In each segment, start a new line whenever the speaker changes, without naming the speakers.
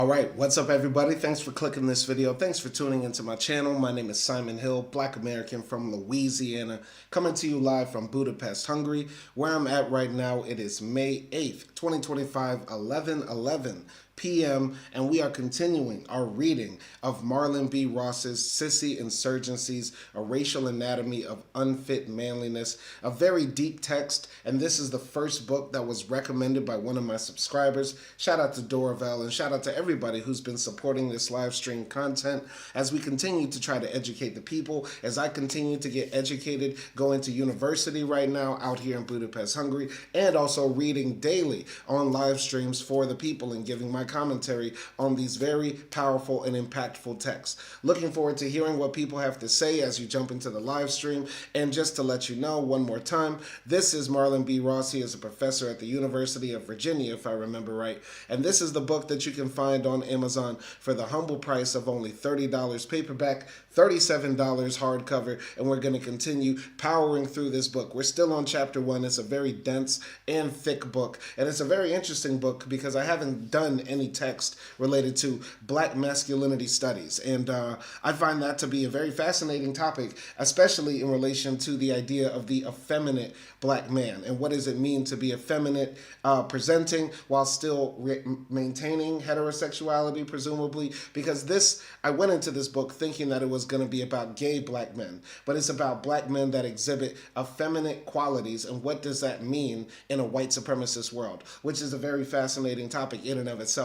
All right, what's up everybody? Thanks for clicking this video. Thanks for tuning into my channel. My name is Simon Hill, Black American from Louisiana, coming to you live from Budapest, Hungary. Where I'm at right now, it is May 8th, 2025, 11:11 p.m., and we are continuing our reading of Marlon B. Ross's Sissy Insurgencies, A Racial Anatomy of Unfit Manliness, a very deep text, and this is the first book that was recommended by one of my subscribers. Shout out to DoorOfEl, and shout out to everybody who's been supporting this live stream content as we continue to try to educate the people, as I continue to get educated, going to university right now out here in Budapest, Hungary, and also reading daily on live streams for the people and giving my commentary on these very powerful and impactful texts. Looking forward to hearing what people have to say as you jump into the live stream. And just to let you know one more time, this is Marlon B. Ross. He is a professor at the University of Virginia, if I remember right. And this is the book that you can find on Amazon for the humble price of only $30 paperback, $37 hardcover, and we're going to continue powering through this book. We're still on chapter 1. It's a very dense and thick book, and it's a very interesting book because I haven't done any text related to Black masculinity studies, and I find that to be a very fascinating topic, especially in relation to the idea of the effeminate Black man, and what does it mean to be effeminate, presenting while still maintaining heterosexuality, presumably, because I went into this book thinking that it was going to be about gay Black men, but it's about Black men that exhibit effeminate qualities, and what does that mean in a white supremacist world, which is a very fascinating topic in and of itself.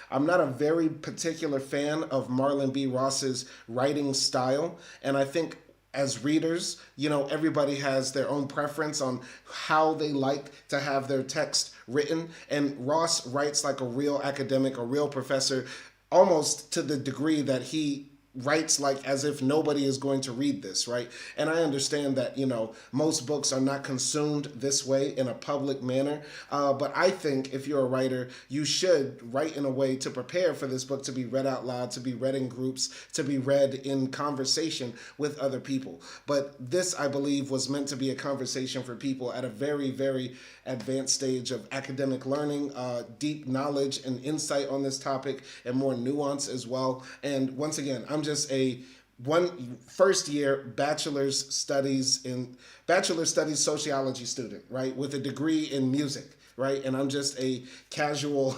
I'm not a very particular fan of Marlon B. Ross's writing style, and I think as readers, everybody has their own preference on how they like to have their text written, and Ross writes like a real academic, a real professor, almost to the degree that he writes like as if nobody is going to read this, right? And I understand that, most books are not consumed this way in a public manner, but I think if you're a writer, you should write in a way to prepare for this book to be read out loud, to be read in groups, to be read in conversation with other people. But this, I believe, was meant to be a conversation for people at a very, very advanced stage of academic learning, deep knowledge and insight on this topic, and more nuance as well. And once again, I'm just a first year bachelor's studies sociology student, right, with a degree in music, right? And I'm just a casual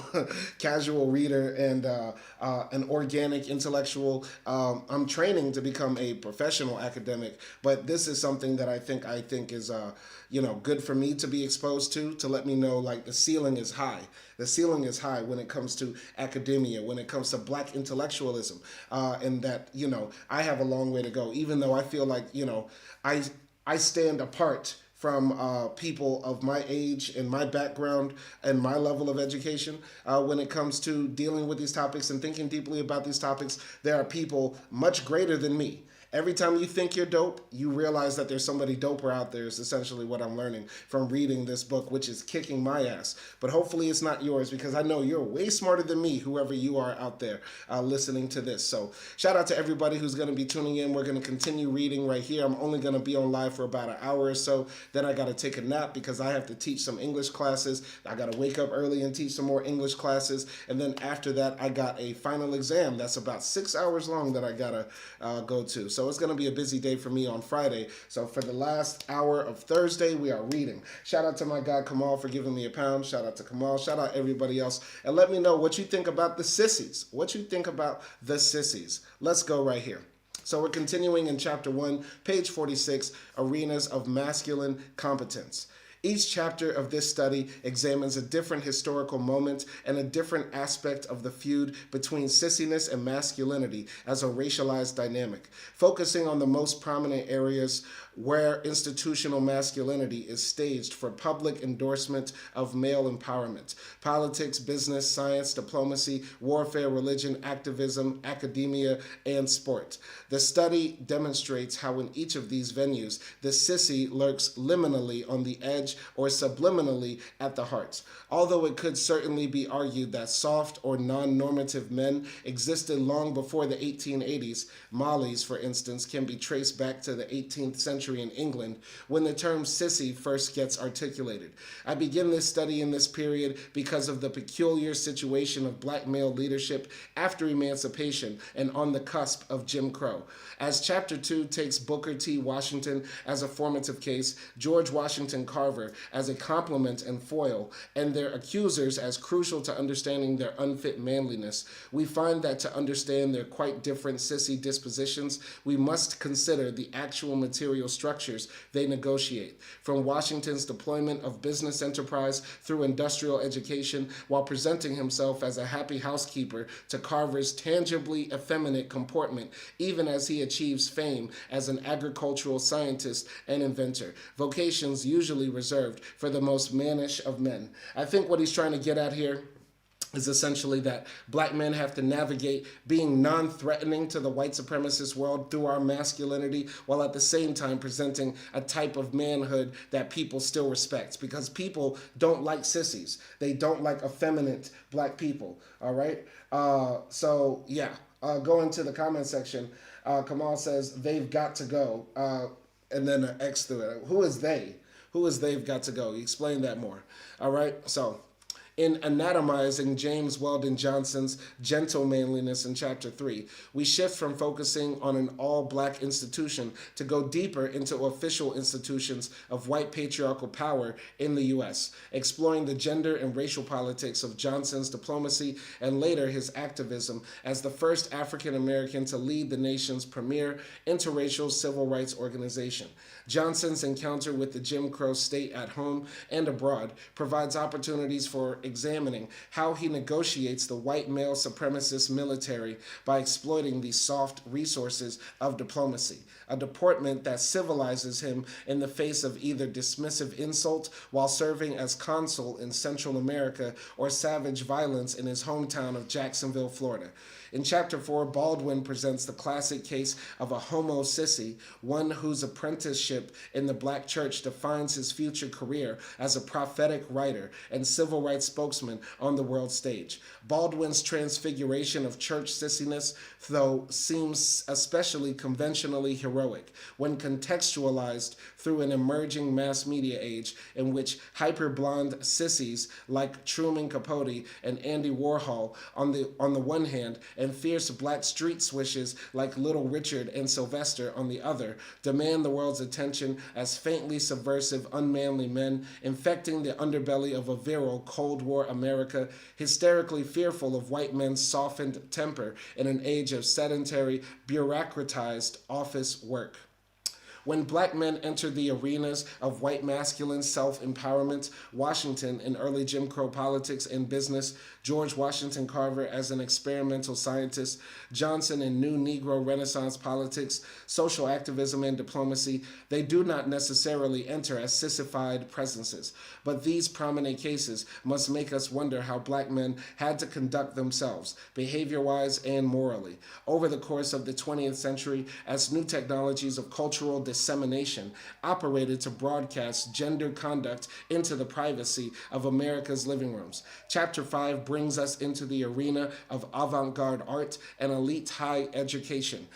reader and an organic intellectual. I'm training to become a professional academic, but this is something that I think is good for me to be exposed to let me know, like, the ceiling is high. The ceiling is high when it comes to academia, when it comes to Black intellectualism, and that, I have a long way to go, even though I feel like, I stand apart from people of my age and my background and my level of education when it comes to dealing with these topics and thinking deeply about these topics. There are people much greater than me. Every time you think you're dope, you realize that there's somebody doper out there, is essentially what I'm learning from reading this book, which is kicking my ass. But hopefully it's not yours, because I know you're way smarter than me, whoever you are out there listening to this. So shout out to everybody who's going to be tuning in. We're going to continue reading right here. I'm only going to be on live for about an hour or so. Then I got to take a nap because I have to teach some English classes. I got to wake up early and teach some more English classes. And then after that, I got a final exam that's about 6 hours long that I got to go to. So it's going to be a busy day for me on Friday. So for the last hour of Thursday, we are reading. Shout out to my guy Kamal for giving me a pound. Shout out to Kamal. Shout out everybody else. And let me know what you think about the sissies. What you think about the sissies. Let's go right here. So we're continuing in chapter 1, page 46, Arenas of Masculine Competence. Each chapter of this study examines a different historical moment and a different aspect of the feud between sissiness and masculinity as a racialized dynamic, focusing on the most prominent areas where institutional masculinity is staged for public endorsement of male empowerment: politics, business, science, diplomacy, warfare, religion, activism, academia, and sport. The study demonstrates how in each of these venues, the sissy lurks liminally on the edge edge or subliminally at the heart. Although it could certainly be argued that soft or non-normative men existed long before the 1880s, Mollies, for instance, can be traced back to the 18th century in England when the term sissy first gets articulated. I begin this study in this period because of the peculiar situation of black male leadership after emancipation and on the cusp of Jim Crow. As Chapter 2 takes Booker T. Washington as a formative case, George Washington Carver as a complement and foil, and their accusers as crucial to understanding their unfit manliness, we find that to understand their quite different sissy dispositions, we must consider the actual material structures they negotiate, from Washington's deployment of business enterprise through industrial education while presenting himself as a happy housekeeper to Carver's tangibly effeminate comportment, even as he achieves fame as an agricultural scientist and inventor, vocations usually reserved for the most mannish of men. I think what he's trying to get at here is essentially that black men have to navigate being non-threatening to the white supremacist world through our masculinity, while at the same time presenting a type of manhood that people still respect, because people don't like sissies. They don't like effeminate black people, all right? Go into the comment section. Kamal says, they've got to go, and then an X through it. Who is they? Who is they've got to go? You explain that more, all right? So, in anatomizing James Weldon Johnson's gentle manliness in Chapter 3, we shift from focusing on an all-black institution to go deeper into official institutions of white patriarchal power in the U.S., exploring the gender and racial politics of Johnson's diplomacy and later his activism as the first African-American to lead the nation's premier interracial civil rights organization. Johnson's encounter with the Jim Crow state at home and abroad provides opportunities for examining how he negotiates the white male supremacist military by exploiting the soft resources of diplomacy, a deportment that civilizes him in the face of either dismissive insult while serving as consul in Central America or savage violence in his hometown of Jacksonville, Florida. In Chapter 4, Baldwin presents the classic case of a homo sissy, one whose apprenticeship in the black church defines his future career as a prophetic writer and civil rights spokesman on the world stage. Baldwin's transfiguration of church sissiness, though, seems especially conventionally heroic when contextualized through an emerging mass media age in which hyper-blonde sissies like Truman Capote and Andy Warhol on the one hand, and fierce black street swishes like Little Richard and Sylvester on the other, demand the world's attention as faintly subversive, unmanly men infecting the underbelly of a virile Cold War America, hysterically fearful of white men's softened temper in an age of sedentary, bureaucratized office work. When black men entered the arenas of white masculine self-empowerment, Washington in early Jim Crow politics and business, George Washington Carver as an experimental scientist, Johnson in new Negro Renaissance politics, social activism and diplomacy, they do not necessarily enter as sissified presences. But these prominent cases must make us wonder how black men had to conduct themselves, behavior-wise and morally, over the course of the 20th century as new technologies of cultural dissemination operated to broadcast gender conduct into the privacy of America's living rooms. Chapter 5 brings us into the arena of avant-garde art and elite higher education,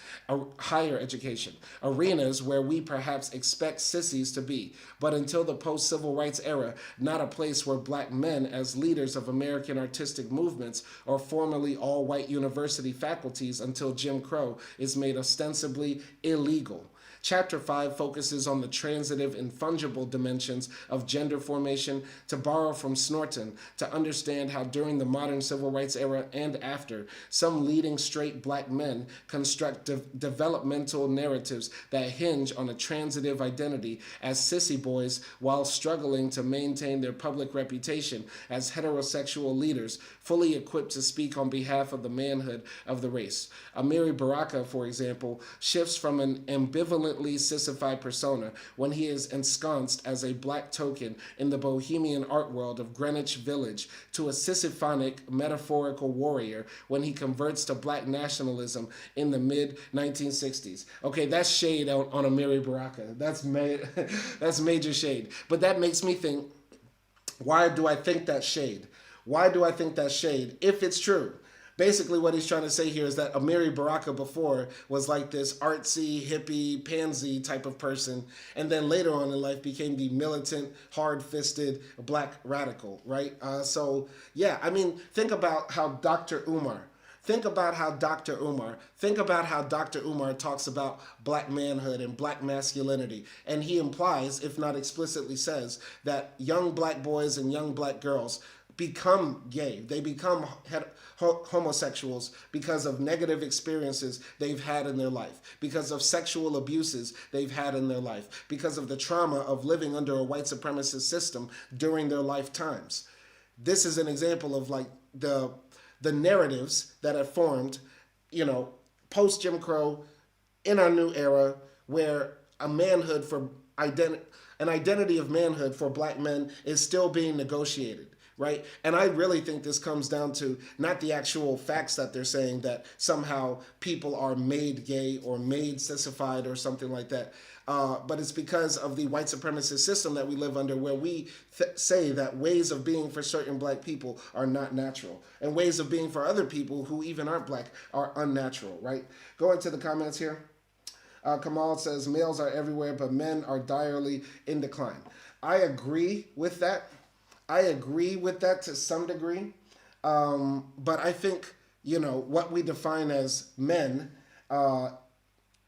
arenas where we perhaps expect sissies to be, but until the post-civil rights era, not a place where black men as leaders of American artistic movements or formerly all-white university faculties until Jim Crow is made ostensibly illegal. Chapter 5 focuses on the transitive and fungible dimensions of gender formation to borrow from Snorton to understand how during the modern civil rights era and after, some leading straight black men construct developmental narratives that hinge on a transitive identity as sissy boys while struggling to maintain their public reputation as heterosexual leaders fully equipped to speak on behalf of the manhood of the race. Amiri Baraka, for example, shifts from an ambivalently sissified persona when he is ensconced as a black token in the bohemian art world of Greenwich Village to a sissiphonic metaphorical warrior when he converts to black nationalism in the mid 1960s. Okay, that's shade on Amiri Baraka. That's major shade. But that makes me think, why do I think that shade? Why do I think that shade? If it's true. Basically, what he's trying to say here is that Amiri Baraka before was like this artsy, hippie, pansy type of person, and then later on in life became the militant, hard-fisted black radical, right? So, yeah, I mean, think about how Dr. Umar talks about black manhood and black masculinity. And he implies, if not explicitly says, that young black boys and young black girls become gay. They become homosexuals because of negative experiences they've had in their life, because of sexual abuses they've had in their life, because of the trauma of living under a white supremacist system during their lifetimes. This is an example of like the narratives that have formed, post Jim Crow in our new era, where a manhood for an identity of manhood for black men is still being negotiated. Right? And I really think this comes down to not the actual facts that they're saying that somehow people are made gay or made sissified or something like that. But it's because of the white supremacist system that we live under, where we say that ways of being for certain black people are not natural, and ways of being for other people who even aren't black are unnatural, right? Go into the comments here. Kamal says, males are everywhere, but men are direly in decline. I agree with that. To some degree. But I think, what we define as men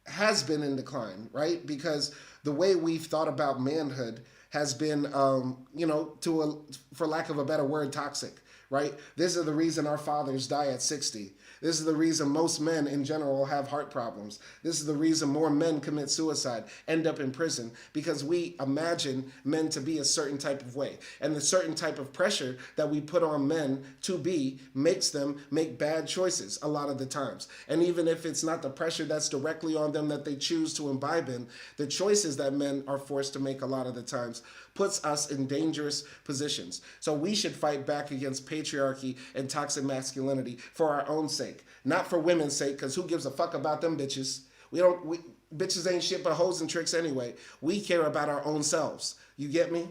has been in decline, right? Because the way we've thought about manhood has been, for lack of a better word, toxic, right? This is the reason our fathers die at 60. This is the reason most men in general have heart problems. This is the reason more men commit suicide, end up in prison, because we imagine men to be a certain type of way. And the certain type of pressure that we put on men to be makes them make bad choices a lot of the times. And even if it's not the pressure that's directly on them that they choose to imbibe in, the choices that men are forced to make a lot of the times puts us in dangerous positions. So we should fight back against patriarchy and toxic masculinity for our own sake, not for women's sake, because who gives a fuck about them bitches? Bitches ain't shit but hoes and tricks anyway. We care about our own selves. You get me?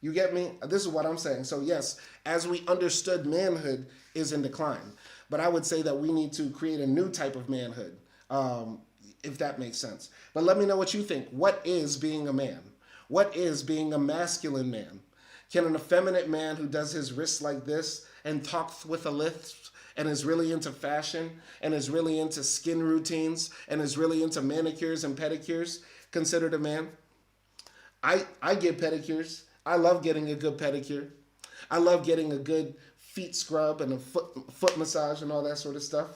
This is what I'm saying. So yes, as we understood, manhood is in decline. But I would say that we need to create a new type of manhood, if that makes sense. But let me know what you think. What is being a man? What is being a masculine man? Can an effeminate man who does his wrists like this and talks with a lisp and is really into fashion and is really into skin routines and is really into manicures and pedicures considered a man? I get pedicures. I love getting a good pedicure. I love getting a good feet scrub and a foot massage and all that sort of stuff.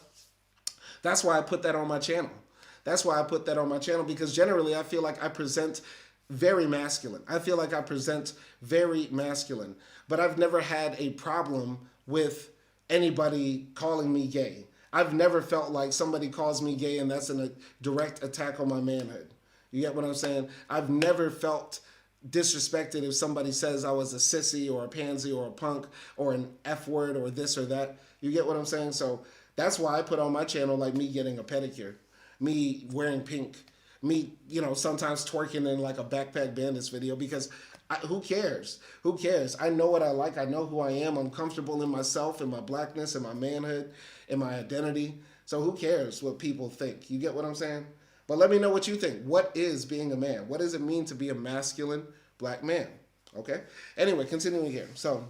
That's why I put that on my channel. Because generally I feel like I present very masculine. But I've never had a problem with anybody calling me gay. I've never felt like somebody calls me gay and that's a direct attack on my manhood. You get what I'm saying? I've never felt disrespected if somebody says I was a sissy or a pansy or a punk or an F word or this or that. You get what I'm saying? So that's why I put on my channel like me getting a pedicure, me wearing pink, me, sometimes twerking in like a Backpack Bandits video, because who cares? I know what I like. I know who I am. I'm comfortable in myself, in my blackness, in my manhood, in my identity. So who cares what people think? You get what I'm saying? But let me know what you think. What is being a man? What does it mean to be a masculine black man? Okay? Anyway, continuing here. So,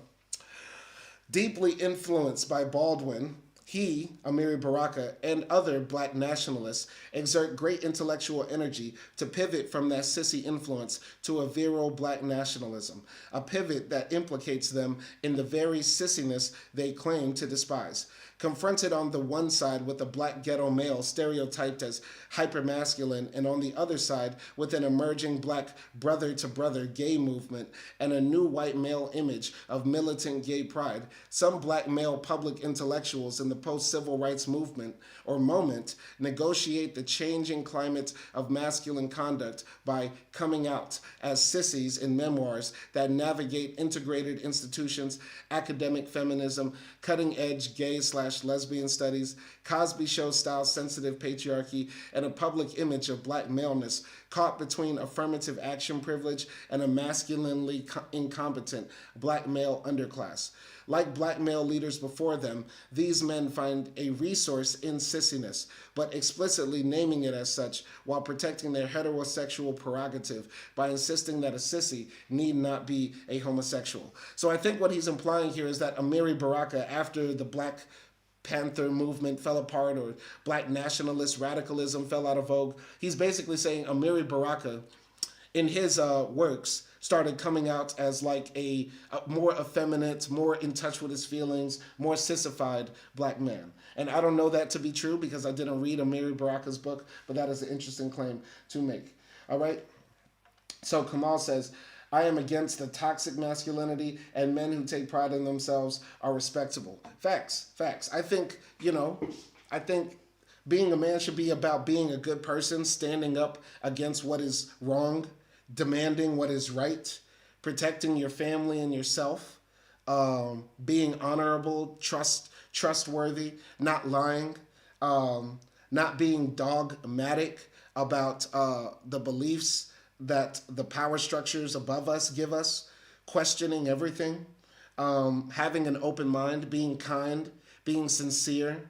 deeply influenced by Baldwin, he, Amiri Baraka, and other black nationalists exert great intellectual energy to pivot from that sissy influence to a virile black nationalism, a pivot that implicates them in the very sissiness they claim to despise. Confronted on the one side with a black ghetto male stereotyped as hypermasculine, and on the other side with an emerging black brother to brother gay movement and a new white male image of militant gay pride, some black male public intellectuals in the post civil rights movement or moment negotiate the changing climate of masculine conduct by coming out as sissies in memoirs that navigate integrated institutions, academic feminism, cutting edge gay/lesbian studies, Cosby Show style sensitive patriarchy, and a public image of black maleness caught between affirmative action privilege and a masculinely incompetent black male underclass. Like black male leaders before them, these men find a resource in sissiness, but explicitly naming it as such while protecting their heterosexual prerogative by insisting that a sissy need not be a homosexual. So I think what he's implying here is that Amiri Baraka, after the Black Panther movement fell apart or black nationalist radicalism fell out of vogue, he's basically saying Amiri Baraka, in his works, started coming out as like a more effeminate, more in touch with his feelings, more sissified black man. And I don't know that to be true because I didn't read Amiri Baraka's book, but that is an interesting claim to make. All right? So Kamal says, I am against the toxic masculinity, and men who take pride in themselves are respectable. Facts, facts. I think being a man should be about being a good person, standing up against what is wrong, demanding what is right, protecting your family and yourself, being honorable, trustworthy, not lying, not being dogmatic about the beliefs that the power structures above us give us, questioning everything, having an open mind, being kind, being sincere,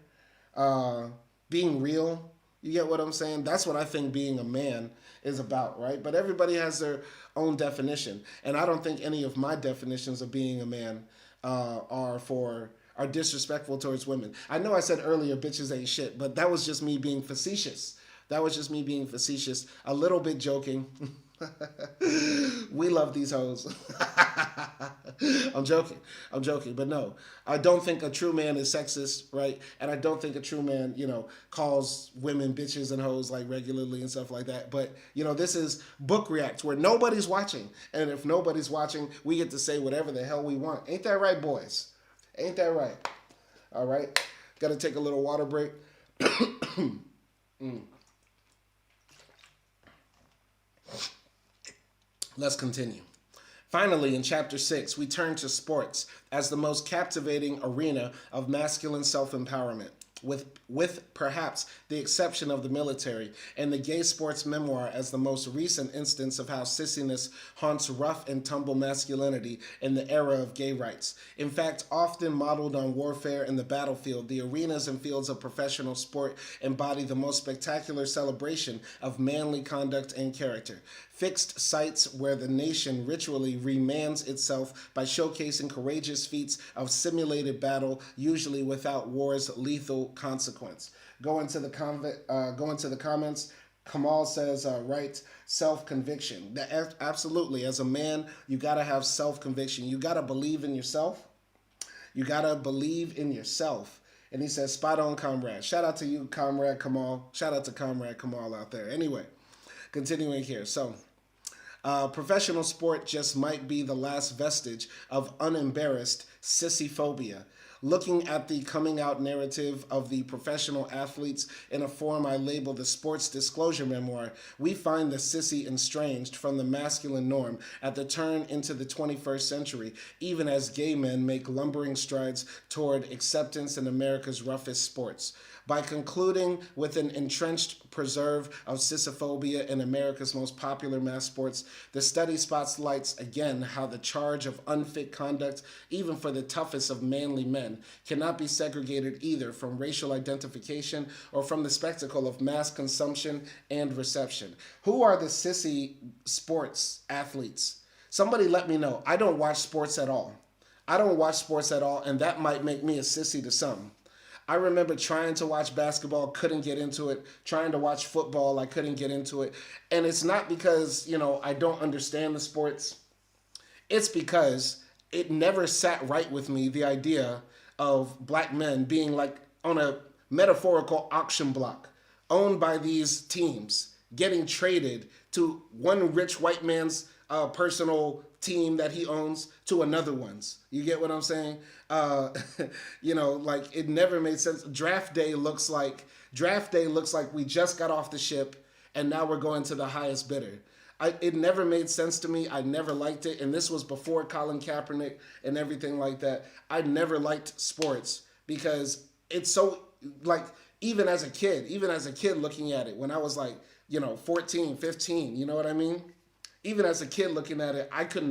being real. You get what I'm saying? That's what I think being a man is about, right? But everybody has their own definition. And I don't think any of my definitions of being a man are disrespectful towards women. I know I said earlier bitches ain't shit, but that was just me being facetious. A little bit joking. We love these hoes. I'm joking, but no, I don't think a true man is sexist, right? And I don't think a true man, calls women bitches and hoes like regularly and stuff like that. But, this is Book React where nobody's watching. And if nobody's watching, we get to say whatever the hell we want. Ain't that right, boys? Ain't that right? All right. Got to take a little water break. Let's continue. Finally, in Chapter 6, we turn to sports as the most captivating arena of masculine self-empowerment, with perhaps the exception of the military, and the gay sports memoir as the most recent instance of how sissiness haunts rough and tumble masculinity in the era of gay rights. In fact, often modeled on warfare and the battlefield, the arenas and fields of professional sport embody the most spectacular celebration of manly conduct and character. Fixed sites where the nation ritually remands itself by showcasing courageous feats of simulated battle, usually without war's lethal consequence. Go into the comments. Kamal says, right, self-conviction. Absolutely. As a man, you got to have self-conviction. You got to believe in yourself. And he says, spot on, comrade. Shout out to you, Comrade Kamal. Shout out to Comrade Kamal out there. Anyway, continuing here. So, professional sport just might be the last vestige of unembarrassed sissyphobia. Looking at the coming out narrative of the professional athletes in a form I label the sports disclosure memoir, we find the sissy estranged from the masculine norm at the turn into the 21st century, even as gay men make lumbering strides toward acceptance in America's roughest sports. By concluding with an entrenched preserve of sissiphobia in America's most popular mass sports, the study spotlights again how the charge of unfit conduct, even for the toughest of manly men, cannot be segregated either from racial identification or from the spectacle of mass consumption and reception. Who are the sissy sports athletes? Somebody let me know. I don't watch sports at all. And that might make me a sissy to some. I remember trying to watch basketball, couldn't get into it. Trying to watch football, I couldn't get into it. And it's not because, I don't understand the sports. It's because it never sat right with me, the idea of black men being like on a metaphorical auction block owned by these teams, getting traded to one rich white man's personal team that he owns to another one's. You get what I'm saying? Uh, like it never made sense. Draft day looks like we just got off the ship and now we're going to the highest bidder. It never made sense to me. I never liked it. And this was before Colin Kaepernick and everything like that. I never liked sports because it's so, like, even as a kid looking at it when I was like, 14, 15, you know what I mean? Even as a kid looking at it, I could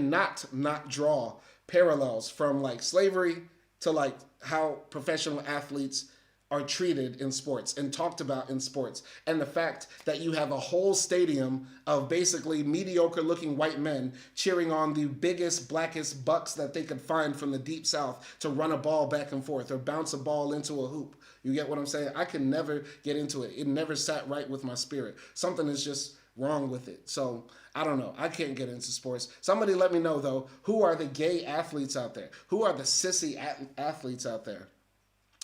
not draw parallels from like slavery to like how professional athletes are treated in sports and talked about in sports. And the fact that you have a whole stadium of basically mediocre looking white men cheering on the biggest, blackest bucks that they could find from the deep south to run a ball back and forth or bounce a ball into a hoop. You get what I'm saying? I can never get into it. It never sat right with my spirit. Something is just wrong with it. So I don't know. I can't get into sports. Somebody let me know though. Who are the gay athletes out there? Who are the sissy athletes out there?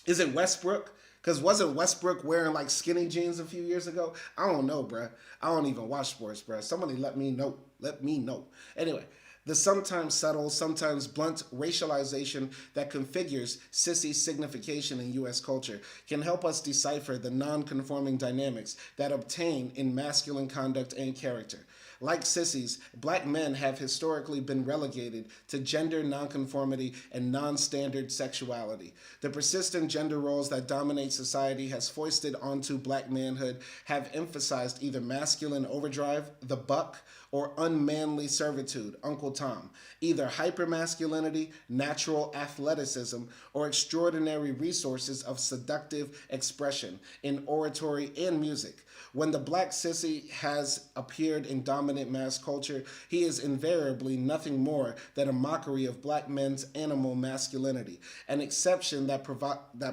Is it Westbrook? Because wasn't Westbrook wearing like skinny jeans a few years ago? I don't know, bruh. I don't even watch sports, bruh. Somebody let me know. Let me know. Anyway, the sometimes subtle, sometimes blunt racialization that configures sissy signification in U.S. culture can help us decipher the non-conforming dynamics that obtain in masculine conduct and character. Like sissies, black men have historically been relegated to gender nonconformity and non-standard sexuality. The persistent gender roles that dominate society has foisted onto black manhood have emphasized either masculine overdrive, the buck, or unmanly servitude, Uncle Tom, either hypermasculinity, natural athleticism, or extraordinary resources of seductive expression in oratory and music. When the black sissy has appeared in dominant mass culture, he is invariably nothing more than a mockery of black men's animal masculinity, an exception that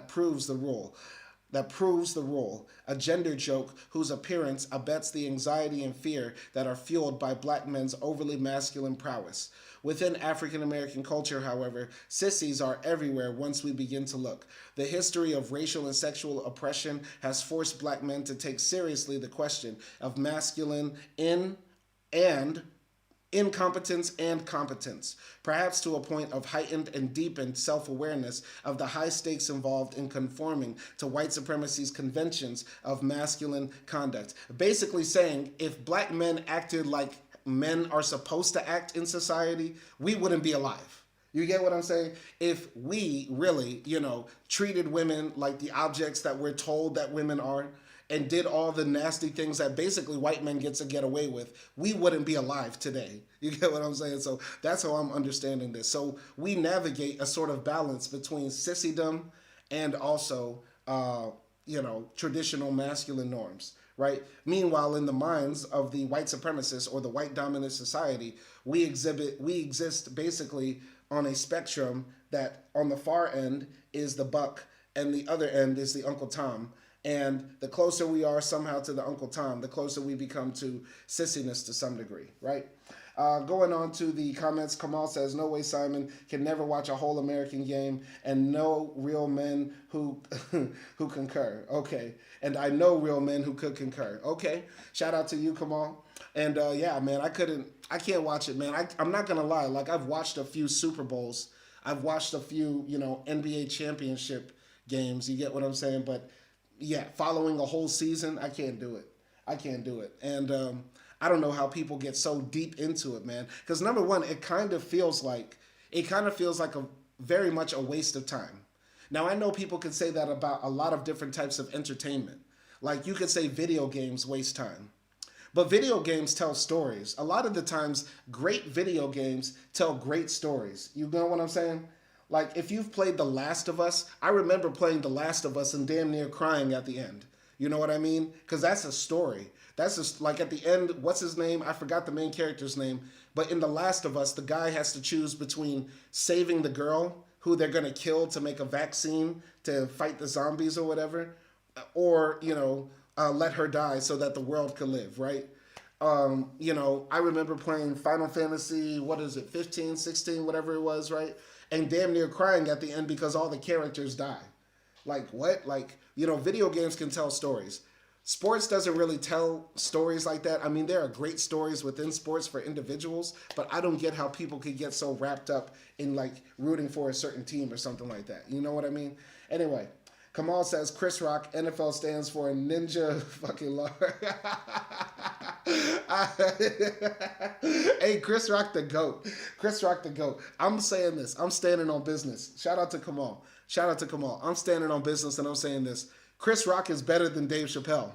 proves the rule. A gender joke whose appearance abets the anxiety and fear that are fueled by black men's overly masculine prowess. Within African American culture, however, sissies are everywhere once we begin to look. The history of racial and sexual oppression has forced black men to take seriously the question of masculine and incompetence and competence, perhaps to a point of heightened and deepened self-awareness of the high stakes involved in conforming to white supremacy's conventions of masculine conduct. Basically saying, if black men acted like men are supposed to act in society, we wouldn't be alive. You get what I'm saying? If we really, treated women like the objects that we're told that women are, and did all the nasty things that basically white men get away with, we wouldn't be alive today. You get what I'm saying? So that's how I'm understanding this. So we navigate a sort of balance between sissydom and also, traditional masculine norms, right? Meanwhile, in the minds of the white supremacists or the white dominant society, we exist basically on a spectrum that on the far end is the buck and the other end is the Uncle Tom. And the closer we are somehow to the Uncle Tom, the closer we become to sissiness to some degree, right? Going on to the comments, Kamal says, no way Simon can never watch a whole American game, and no real men who who concur. Okay. And I know real men who could concur. Okay. Shout out to you, Kamal. And yeah, man, I can't watch it, man. I'm not going to lie. Like, I've watched a few Super Bowls. I've watched a few, NBA championship games. You get what I'm saying? But yeah, following a whole season, I can't do it. And I don't know how people get so deep into it, man. Because number one, it kind of feels like a very much a waste of time. Now, I know people could say that about a lot of different types of entertainment. Like, you could say video games waste time. But video games tell stories. A lot of the times, great video games tell great stories. You know what I'm saying? Like, if you've played The Last of Us, I remember playing The Last of Us and damn near crying at the end. You know what I mean? Because that's a story. That's just like at the end, what's his name? I forgot the main character's name. But in The Last of Us, the guy has to choose between saving the girl who they're going to kill to make a vaccine to fight the zombies or whatever, or, let her die so that the world can live, right? I remember playing Final Fantasy, 15, 16, whatever it was, right? and damn near crying at the end because all the characters die. Like what? Like, video games can tell stories. Sports doesn't really tell stories like that. I mean, there are great stories within sports for individuals, but I don't get how people could get so wrapped up in like rooting for a certain team or something like that. You know what I mean? Anyway, Kamal says Chris Rock, NFL stands for Ninja fucking Lord. Hey, Chris Rock the GOAT. Chris Rock the GOAT. I'm saying this. I'm standing on business. Shout out to Kamal. Shout out to Kamal. I'm standing on business and I'm saying this. Chris Rock is better than Dave Chappelle.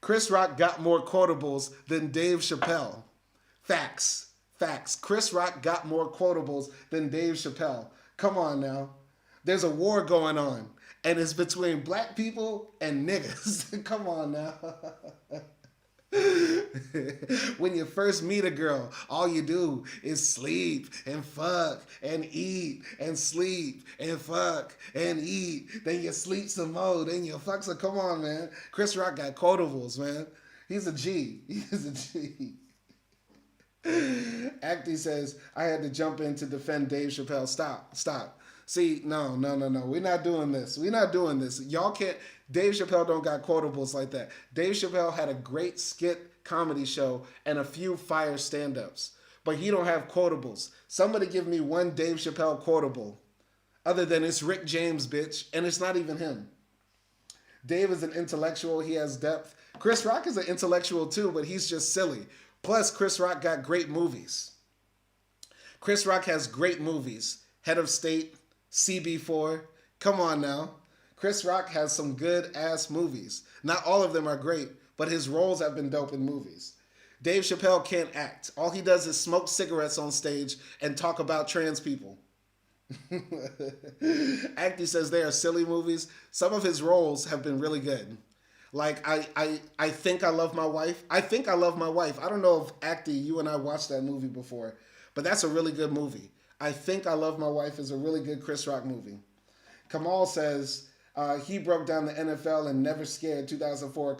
Chris Rock got more quotables than Dave Chappelle. Facts. Facts. Chris Rock got more quotables than Dave Chappelle. Come on now. There's a war going on, and it's between black people and niggas. Come on now. When you first meet a girl, all you do is sleep and fuck and eat and sleep and fuck and eat. Then you sleep some more, then you fuck some. Come on, man. Chris Rock got quotables, man. He's a G. He's a G. Acty says, I had to jump in to defend Dave Chappelle. Stop. See, no. We're not doing this. We're not doing this. Y'all can't. Dave Chappelle don't got quotables like that. Dave Chappelle had a great skit comedy show and a few fire stand-ups. But he don't have quotables. Somebody give me one Dave Chappelle quotable. Other than it's Rick James, bitch. And it's not even him. Dave is an intellectual. He has depth. Chris Rock is an intellectual too, but he's just silly. Plus, Chris Rock got great movies. Chris Rock has great movies. Head of State, CB4. Come on now. Chris Rock has some good-ass movies. Not all of them are great, but his roles have been dope in movies. Dave Chappelle can't act. All he does is smoke cigarettes on stage and talk about trans people. Acty says they are silly movies. Some of his roles have been really good. Like, I Think I Love My Wife. I Think I Love My Wife. I don't know if, Acty, you and I watched that movie before, but that's a really good movie. I Think I Love My Wife is a really good Chris Rock movie. Kamal says he broke down the NFL and Never Scared 2004,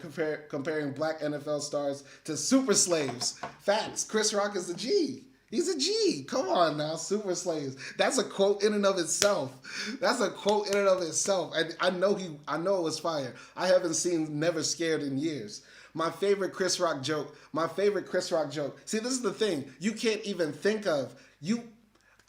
comparing black NFL stars to super slaves. Facts. Chris Rock is a G. He's a G. Come on now, super slaves. That's a quote in and of itself. That's a quote in and of itself. And I know it was fire. I haven't seen Never Scared in years. My favorite Chris Rock joke. See, this is the thing. You can't even think of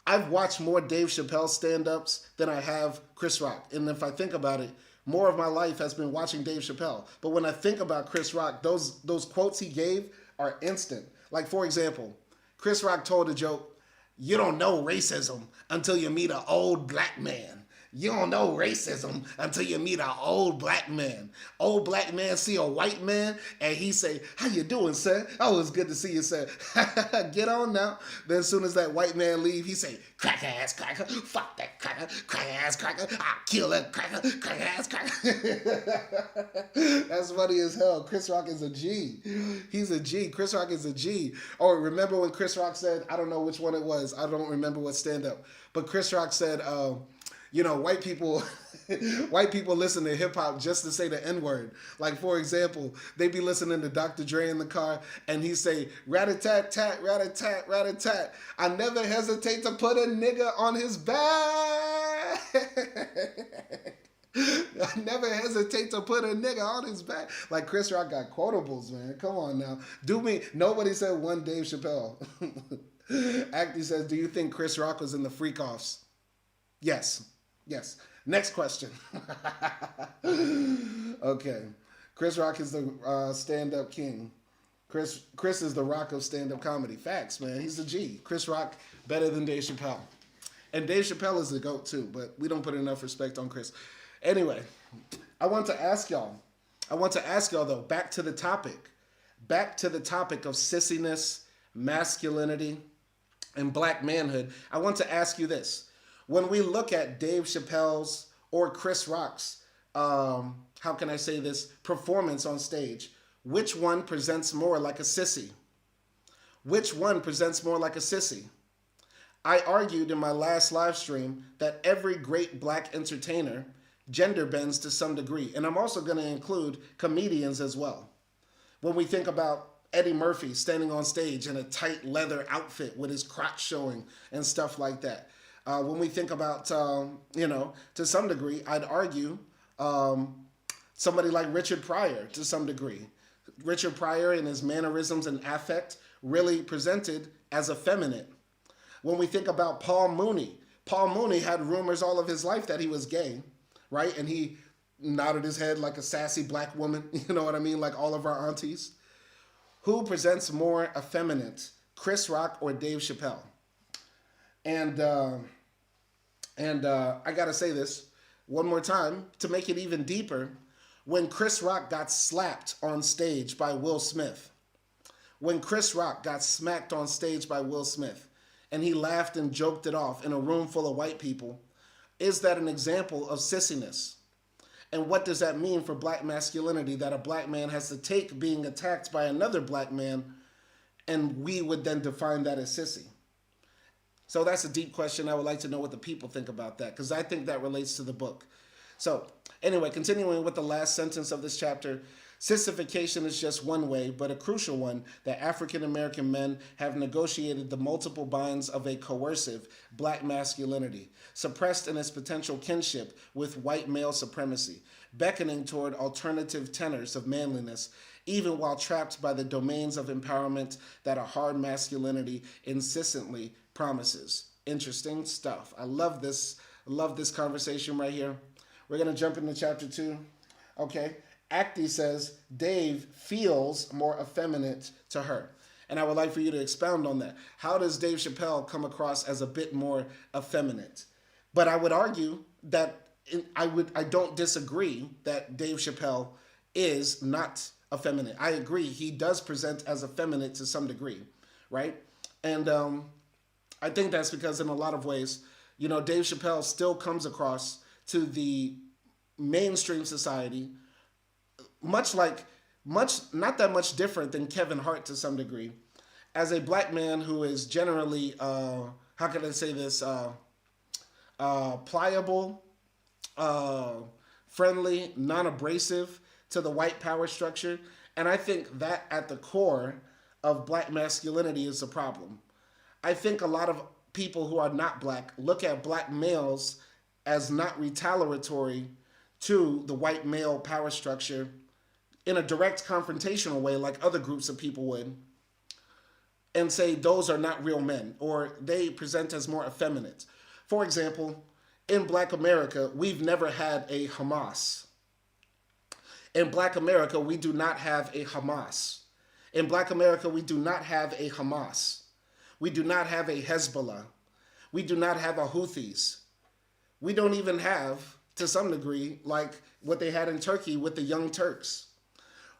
I've watched more Dave Chappelle stand-ups than I have Chris Rock. And if I think about it, more of my life has been watching Dave Chappelle. But when I think about Chris Rock, those quotes he gave are instant. Like, for example, Chris Rock told a joke, you don't know racism until you meet an old black man. You don't know racism until you meet an old black man. Old black man see a white man and he say, how you doing, sir? Oh, it's good to see you, sir. Get on now. Then as soon as that white man leave, he say, cracker ass cracker, fuck that cracker ass cracker, I'll kill that cracker ass cracker. That's funny as hell. Chris Rock is a G. He's a G. Chris Rock is a G. Oh, remember when Chris Rock said, I don't know which one it was. I don't remember what stand-up. But Chris Rock said, white people listen to hip hop just to say the N-word. Like, for example, they be listening to Dr. Dre in the car and he say, rat-a-tat-tat, rat-a-tat, rat-a-tat. I never hesitate to put a nigga on his back. I never hesitate to put a nigga on his back. Like, Chris Rock got quotables, man. Come on now. Nobody said one Dave Chappelle. Acty says, do you think Chris Rock was in the Freak-Offs? Yes. Next question. Okay. Chris Rock is the stand-up king. Chris is the Rock of stand-up comedy. Facts, man. He's the G. Chris Rock better than Dave Chappelle. And Dave Chappelle is the GOAT too, but we don't put enough respect on Chris. Anyway, I want to ask y'all though, back to the topic of sissiness, masculinity, and black manhood. I want to ask you this. When we look at Dave Chappelle's or Chris Rock's, how can I say this, performance on stage, which one presents more like a sissy? Which one presents more like a sissy? I argued in my last live stream that every great black entertainer gender bends to some degree. And I'm also going to include comedians as well. When we think about Eddie Murphy standing on stage in a tight leather outfit with his crotch showing and stuff like that. When we think about, to some degree, I'd argue um, somebody like Richard Pryor to some degree. Richard Pryor in his mannerisms and affect really presented as effeminate. When we think about Paul Mooney had rumors all of his life that he was gay, right? And he nodded his head like a sassy black woman, you know what I mean? Like all of our aunties. Who presents more effeminate, Chris Rock or Dave Chappelle? And I gotta say this one more time to make it even deeper. When Chris Rock got slapped on stage by Will Smith, when Chris Rock got smacked on stage by Will Smith, and he laughed and joked it off in a room full of white people, is that an example of sissiness? And what does that mean for black masculinity, that a black man has to take being attacked by another black man, and we would then define that as sissy? So that's a deep question. I would like to know what the people think about that, because I think that relates to the book. So anyway, continuing with the last sentence of this chapter, sissification is just one way, but a crucial one, that African American men have negotiated the multiple binds of a coercive black masculinity, suppressed in its potential kinship with white male supremacy, beckoning toward alternative tenors of manliness, even while trapped by the domains of empowerment that a hard masculinity insistently promises. Interesting stuff. I love this. I love this conversation right here. We're going to jump into chapter 2. Okay. Acti says Dave feels more effeminate to her. And I would like for you to expound on that. How does Dave Chappelle come across as a bit more effeminate? But I would argue that I don't disagree that Dave Chappelle is not effeminate. I agree he does present as effeminate to some degree, right? And I think that's because in a lot of ways, Dave Chappelle still comes across to the mainstream society not that much different than Kevin Hart to some degree, as a black man who is generally, how can I say this, pliable, friendly, non-abrasive to the white power structure. And I think that at the core of black masculinity is a problem. I think a lot of people who are not black look at black males as not retaliatory to the white male power structure in a direct confrontational way like other groups of people would, and say those are not real men, or they present as more effeminate. For example, in black America, we've never had a Hamas. In black America, we do not have a Hamas. In black America, we do not have a Hamas. We do not have a Hezbollah. We do not have a Houthis. We don't even have, to some degree, like what they had in Turkey with the Young Turks.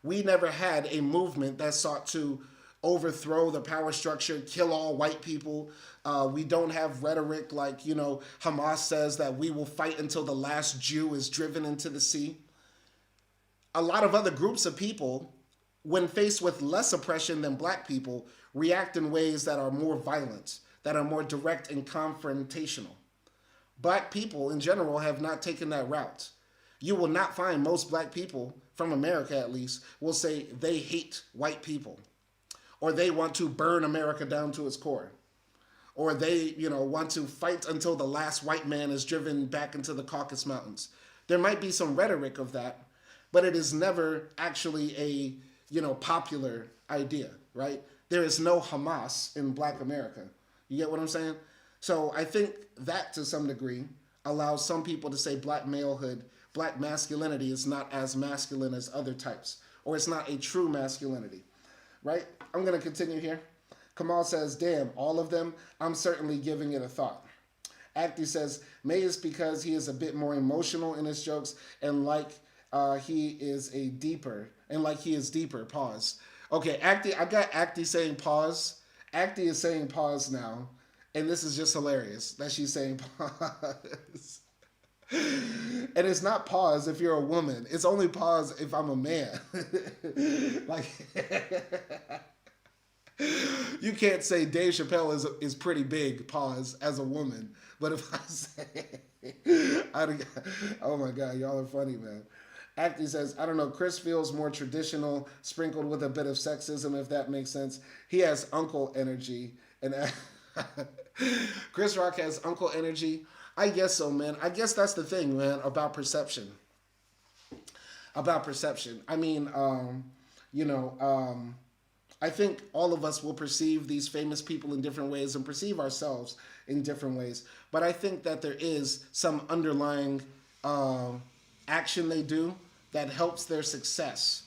We never had a movement that sought to overthrow the power structure, kill all white people. We don't have rhetoric like, Hamas says that we will fight until the last Jew is driven into the sea. A lot of other groups of people, when faced with less oppression than black people, react in ways that are more violent, that are more direct and confrontational. Black people in general have not taken that route. You will not find most black people, from America at least, will say they hate white people, or they want to burn America down to its core, or they, want to fight until the last white man is driven back into the Caucasus Mountains. There might be some rhetoric of that, but it is never actually a, popular idea, right? There is no Hamas in black America. You get what I'm saying? So I think that to some degree allows some people to say black malehood, black masculinity is not as masculine as other types, or it's not a true masculinity, right? I'm going to continue here. Kamal says, damn, all of them? I'm certainly giving it a thought. Acti says, May is because he is a bit more emotional in his jokes and he is deeper, pause. Okay, Acti, I got Acti saying pause. Acti is saying pause now, and this is just hilarious that she's saying pause. And it's not pause if you're a woman. It's only pause if I'm a man. You can't say Dave Chappelle is pretty big, pause, as a woman. But if I say, oh my God, y'all are funny, man. Acti says, I don't know, Chris feels more traditional, sprinkled with a bit of sexism, if that makes sense. He has uncle energy. And Chris Rock has uncle energy. I guess so, man. I guess that's the thing, man, about perception. About perception. I mean, you know, I think all of us will perceive these famous people in different ways and perceive ourselves in different ways. But I think that there is some underlying action they do that helps their success,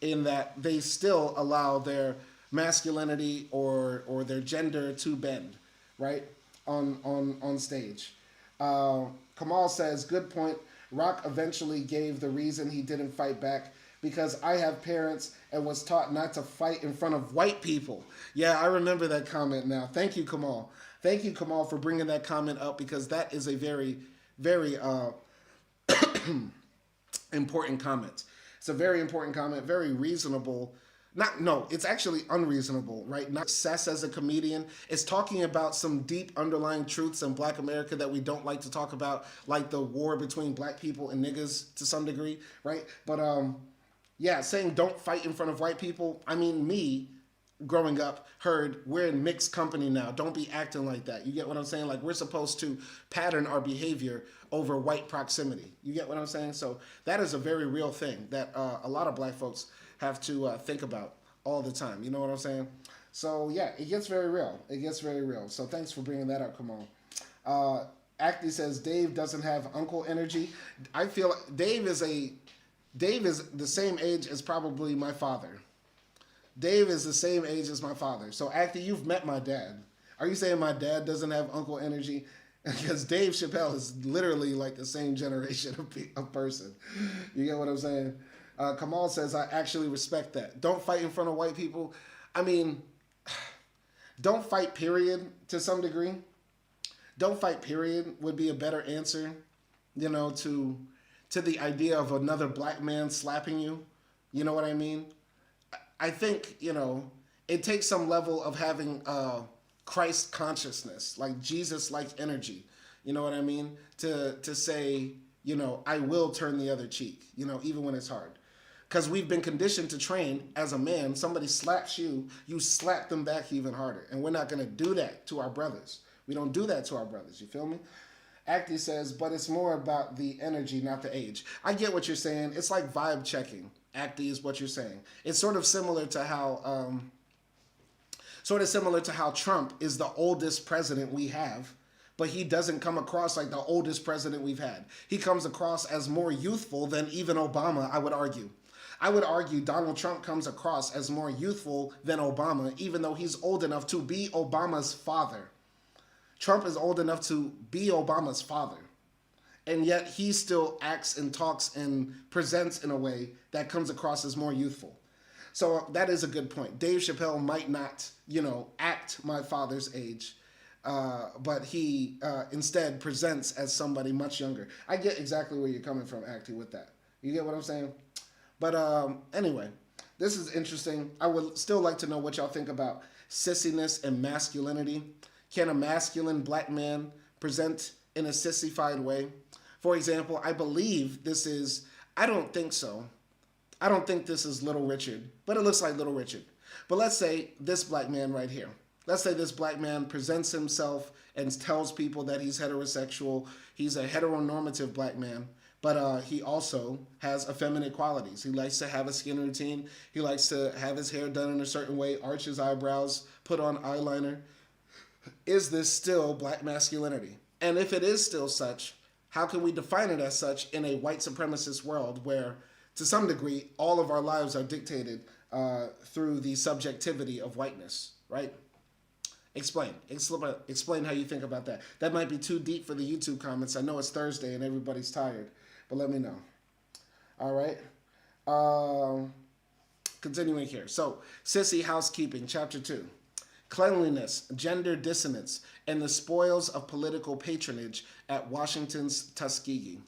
in that they still allow their masculinity or their gender to bend, right? On stage. Kamal says, good point. Rock eventually gave the reason he didn't fight back: because I have parents and was taught not to fight in front of white people. Yeah, I remember that comment now. Thank you, Kamal. Thank you, Kamal, for bringing that comment up, because that is a very, very important comment. It's a very important comment, very reasonable. Not no, it's actually unreasonable, right? Not success as a comedian. It's talking about some deep underlying truths in Black America that we don't like to talk about, like the war between black people and niggas to some degree, right? But yeah, saying don't fight in front of white people. I mean, me growing up heard we're in mixed company now. Don't be acting like that. You get what I'm saying? Like, we're supposed to pattern our behavior over white proximity. You get what I'm saying? So that is a very real thing that a lot of black folks have to think about all the time. You know what I'm saying? So yeah, it gets very real. It gets very real. So thanks for bringing that up. Come on. Acty says Dave doesn't have uncle energy. I feel Dave is the same age as probably my father. Dave is the same age as my father. So Acty, you've met my dad. Are you saying my dad doesn't have uncle energy? Because Dave Chappelle is literally like the same generation of person. You get what I'm saying? Kamal says, I actually respect that. Don't fight in front of white people. I mean, don't fight, period, to some degree. Don't fight, period, would be a better answer, you know, to the idea of another black man slapping you. You know what I mean? I think, you know, it takes some level of having Christ consciousness, like Jesus-like energy. You know what I mean? To say, you know, I will turn the other cheek, you know, even when it's hard. Because we've been conditioned to train as a man. Somebody slaps you, you slap them back even harder. And we're not going to do that to our brothers. We don't do that to our brothers. You feel me? Acty says, but it's more about the energy, not the age. I get what you're saying. It's like vibe checking. Acty is what you're saying. It's sort of similar to how Trump is the oldest president we have, but he doesn't come across like the oldest president we've had. He comes across as more youthful than even Obama, I would argue. I would argue Donald Trump comes across as more youthful than Obama, even though he's old enough to be Obama's father. Trump is old enough to be Obama's father. And yet he still acts and talks and presents in a way that comes across as more youthful. So that is a good point. Dave Chappelle might not, you know, act my father's age, but he instead presents as somebody much younger. I get exactly where you're coming from, Acty, with that. You get what I'm saying? But anyway, this is interesting. I would still like to know what y'all think about sissiness and masculinity. Can a masculine black man present in a sissified way? For example, I believe this is, I don't think so. I don't think this is Little Richard, but it looks like Little Richard. But let's say this black man right here. Let's say this black man presents himself and tells people that he's heterosexual. He's a heteronormative black man, but he also has effeminate qualities. He likes to have a skin routine. He likes to have his hair done in a certain way, arch his eyebrows, put on eyeliner. Is this still black masculinity? And if it is still such, how can we define it as such in a white supremacist world where, to some degree, all of our lives are dictated through the subjectivity of whiteness, right? Explain how you think about that. That might be too deep for the YouTube comments. I know it's Thursday and everybody's tired, but let me know. All right. Continuing here. So, Sissy Housekeeping, Chapter 2. Cleanliness, Gender Dissonance, and the Spoils of Political Patronage at Washington's Tuskegee.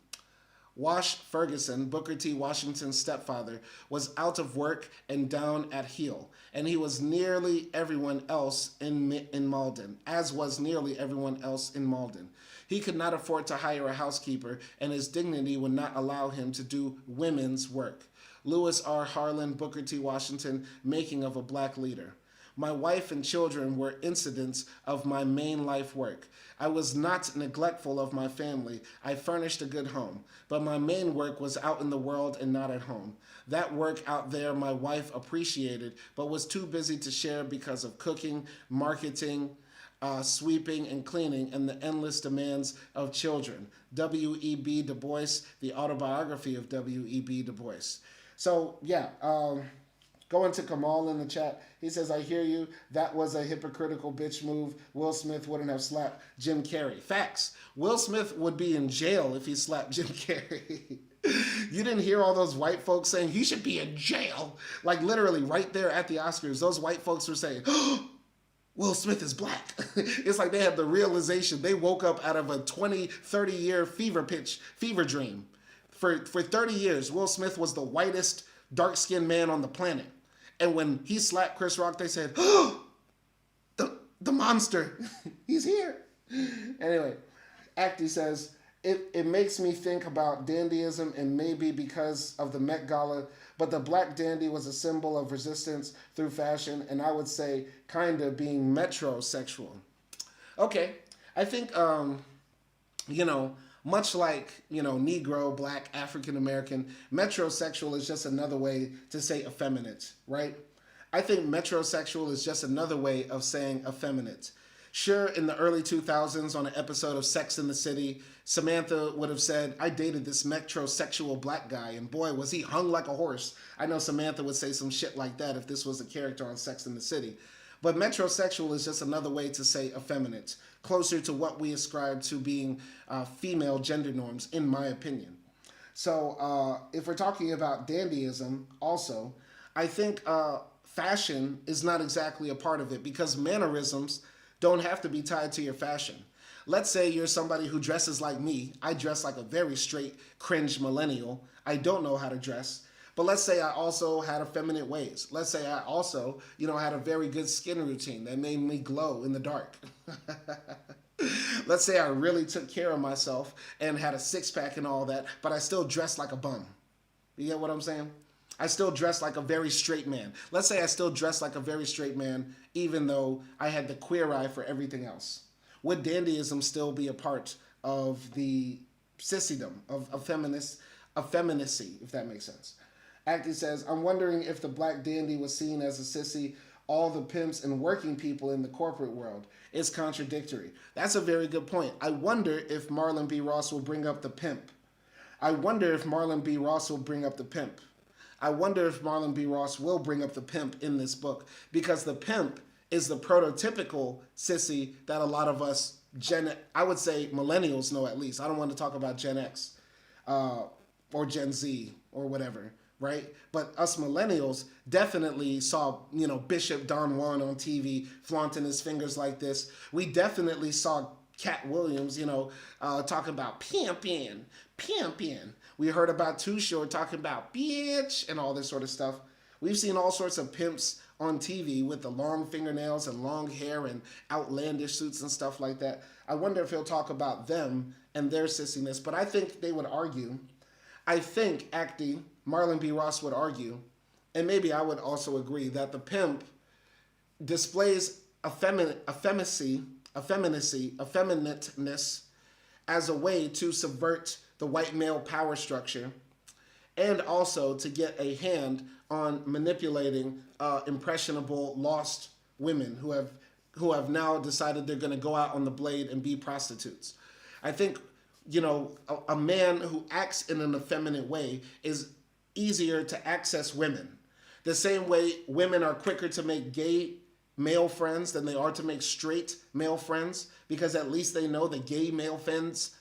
Wash Ferguson, Booker T. Washington's stepfather, was out of work and down at heel, and he was nearly everyone else in Malden, as was nearly everyone else in Malden. He could not afford to hire a housekeeper, and his dignity would not allow him to do women's work. Lewis R. Harlan, Booker T. Washington, Making of a Black Leader. My wife and children were incidents of my main life work. I was not neglectful of my family. I furnished a good home. But my main work was out in the world and not at home. That work out there my wife appreciated, but was too busy to share because of cooking, marketing, sweeping, and cleaning, and the endless demands of children. W.E.B. Du Bois, the autobiography of W.E.B. Du Bois. So, yeah, going to Kamal in the chat. He says, I hear you. That was a hypocritical bitch move. Will Smith wouldn't have slapped Jim Carrey. Facts. Will Smith would be in jail if he slapped Jim Carrey. You didn't hear all those white folks saying he should be in jail? Like literally right there at the Oscars, those white folks were saying, oh, Will Smith is black. It's like they had the realization. They woke up out of a 20, 30-year fever dream. For 30 years, Will Smith was the whitest, dark-skinned man on the planet. And when he slapped Chris Rock, they said, oh, the monster, he's here. Anyway, Acti says, it makes me think about dandyism and maybe because of the Met Gala, but the black dandy was a symbol of resistance through fashion, and I would say kind of being metrosexual. Okay, I think, much like, Negro, black, African American, metrosexual is just another way to say effeminate, right? I think metrosexual is just another way of saying effeminate. Sure, in the early 2000s on an episode of Sex and the City, Samantha would have said, I dated this metrosexual black guy, and boy, was he hung like a horse. I know Samantha would say some shit like that if this was a character on Sex and the City. But metrosexual is just another way to say effeminate, closer to what we ascribe to being female gender norms, in my opinion. So if we're talking about dandyism also, I think fashion is not exactly a part of it because mannerisms don't have to be tied to your fashion. Let's say you're somebody who dresses like me. I dress like a very straight, cringe millennial. I don't know how to dress. But let's say I also had effeminate ways. Let's say I also, had a very good skin routine that made me glow in the dark. Let's say I really took care of myself and had a six-pack and all that, but I still dressed like a bum. You get what I'm saying? I still dress like a very straight man. Let's say I still dress like a very straight man, even though I had the queer eye for everything else. Would dandyism still be a part of the sissydom, of effeminacy, if that makes sense? Acti says, I'm wondering if the black dandy was seen as a sissy, all the pimps and working people in the corporate world. It's contradictory. That's a very good point. I wonder if Marlon B. Ross will bring up the pimp. I wonder if Marlon B. Ross will bring up the pimp. I wonder if Marlon B. Ross will bring up the pimp in this book, because the pimp is the prototypical sissy that a lot of us, I would say millennials know at least. I don't want to talk about Gen X or Gen Z or whatever, right? But us millennials definitely saw, Bishop Don Juan on TV flaunting his fingers like this. We definitely saw Cat Williams, talking about pimping. We heard about Too Short talking about bitch and all this sort of stuff. We've seen all sorts of pimps on TV with the long fingernails and long hair and outlandish suits and stuff like that. I wonder if he'll talk about them and their sissiness. But I think they would argue. I think Marlon B. Ross would argue, and maybe I would also agree, that the pimp displays effeminateness as a way to subvert the white male power structure, and also to get a hand on manipulating impressionable, lost women who have now decided they're going to go out on the blade and be prostitutes. I think, a man who acts in an effeminate way is easier to access women. The same way women are quicker to make gay male friends than they are to make straight male friends, because at least they know the gay male friends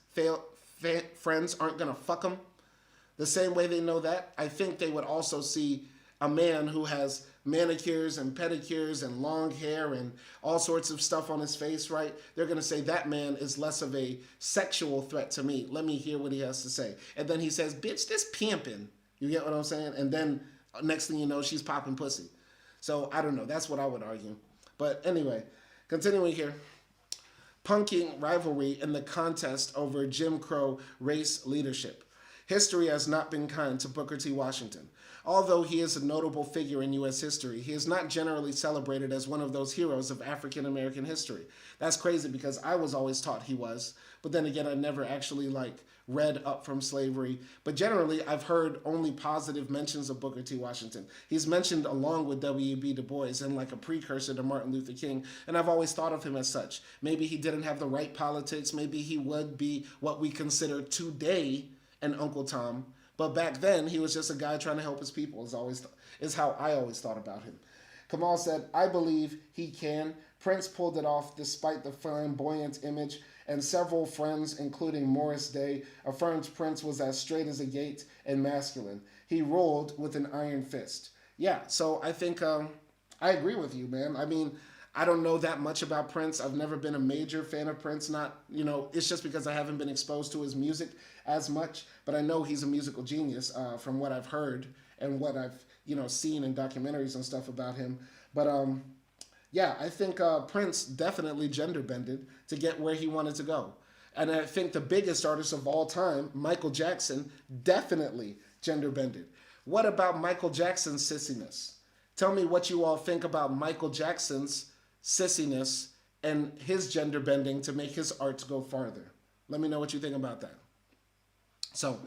aren't going to fuck them. The same way they know that, I think they would also see a man who has manicures and pedicures and long hair and all sorts of stuff on his face, right? They're going to say that man is less of a sexual threat to me. Let me hear what he has to say. And then he says, bitch, this pimping. You get what I'm saying? And then next thing you know, she's popping pussy. So I don't know. That's what I would argue. But anyway, continuing here. Punking rivalry in the contest over Jim Crow race leadership. History has not been kind to Booker T. Washington. Although he is a notable figure in U.S. history, he is not generally celebrated as one of those heroes of African American history. That's crazy because I was always taught he was, but then again, I never actually read up from slavery. But generally, I've heard only positive mentions of Booker T. Washington. He's mentioned along with W.B. Du Bois and like a precursor to Martin Luther King, and I've always thought of him as such. Maybe he didn't have the right politics. Maybe he would be what we consider today an Uncle Tom. But back then, he was just a guy trying to help his people. Is how I always thought about him. Kamal said, "I believe he can. Prince pulled it off despite the flamboyant image, and several friends, including Morris Day, affirmed Prince was as straight as a gate and masculine. He ruled with an iron fist." Yeah, so I think I agree with you, man. I mean, I don't know that much about Prince. I've never been a major fan of Prince. It's just because I haven't been exposed to his music as much. But I know he's a musical genius from what I've heard and what I've, seen in documentaries and stuff about him. But yeah, I think Prince definitely gender bended to get where he wanted to go. And I think the biggest artist of all time, Michael Jackson, definitely gender bended. What about Michael Jackson's sissiness? Tell me what you all think about Michael Jackson's sissiness and his gender bending to make his art go farther. Let me know what you think about that. So,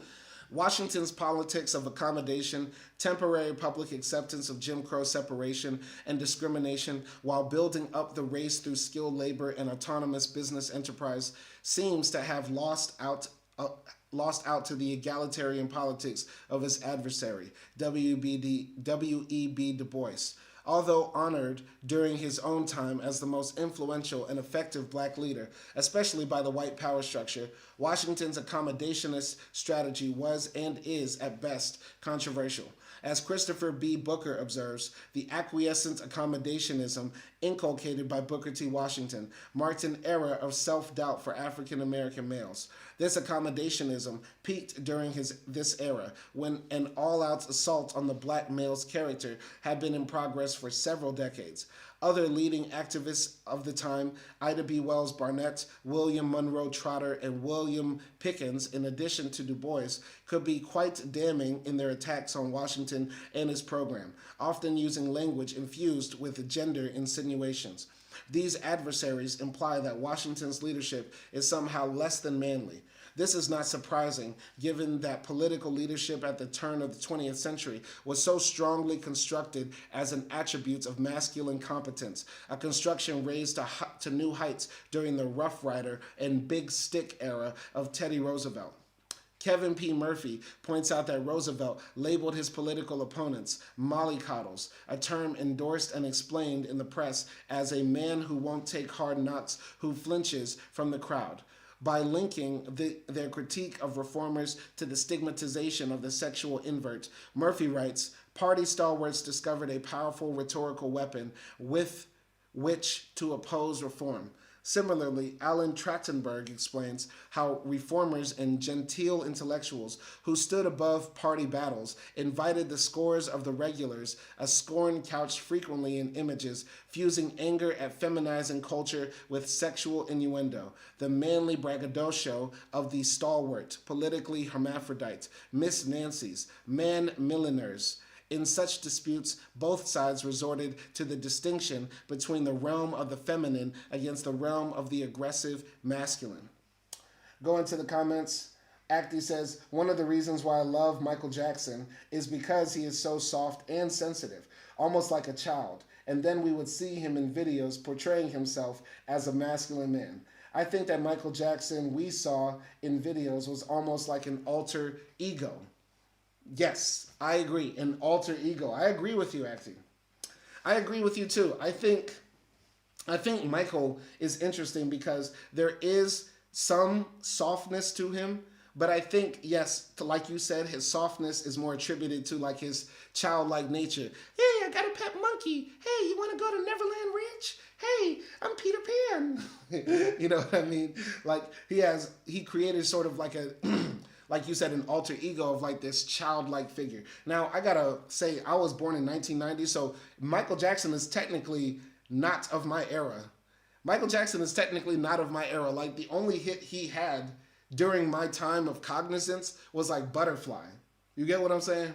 Washington's politics of accommodation, temporary public acceptance of Jim Crow separation and discrimination while building up the race through skilled labor and autonomous business enterprise seems to have lost out to the egalitarian politics of his adversary, W.E.B. Du Bois. Although honored during his own time as the most influential and effective black leader, especially by the white power structure, Washington's accommodationist strategy was and is at best controversial. As Christopher B. Booker observes, the acquiescent accommodationism inculcated by Booker T. Washington marked an era of self-doubt for African American males. This accommodationism peaked during this era, when an all-out assault on the black male's character had been in progress for several decades. Other leading activists of the time, Ida B. Wells Barnett, William Monroe Trotter, and William Pickens, in addition to Du Bois, could be quite damning in their attacks on Washington and his program, often using language infused with gender insinuations. These adversaries imply that Washington's leadership is somehow less than manly. This is not surprising, given that political leadership at the turn of the 20th century was so strongly constructed as an attribute of masculine competence, a construction raised to new heights during the Rough Rider and Big Stick era of Teddy Roosevelt. Kevin P. Murphy points out that Roosevelt labeled his political opponents mollycoddles, a term endorsed and explained in the press as a man who won't take hard knocks, who flinches from the crowd. By linking their critique of reformers to the stigmatization of the sexual invert, Murphy writes, "Party stalwarts discovered a powerful rhetorical weapon with which to oppose reform." Similarly, Alan Trachtenberg explains how reformers and genteel intellectuals who stood above party battles invited the scores of the regulars, a scorn couched frequently in images, fusing anger at feminizing culture with sexual innuendo, the manly braggadocio of the stalwart, politically hermaphrodite, Miss Nancys, man milliners. In such disputes, both sides resorted to the distinction between the realm of the feminine against the realm of the aggressive masculine. Going to the comments, Acti says, "One of the reasons why I love Michael Jackson is because he is so soft and sensitive, almost like a child, and then we would see him in videos portraying himself as a masculine man. I think that Michael Jackson we saw in videos was almost like an alter ego." Yes, I agree. An alter ego. I agree with you, Acti. I agree with you too. I think Michael is interesting because there is some softness to him, but I think, yes, like you said, his softness is more attributed to like his childlike nature. "Hey, I got a pet monkey. Hey, you want to go to Neverland Ranch? Hey, I'm Peter Pan." You know what I mean? Like he created sort of like a like you said, an alter ego of like this childlike figure. Now, I gotta say, I was born in 1990, so Michael Jackson is technically not of my era. Michael Jackson is technically not of my era. Like, the only hit he had during my time of cognizance was like butterfly. You get what I'm saying?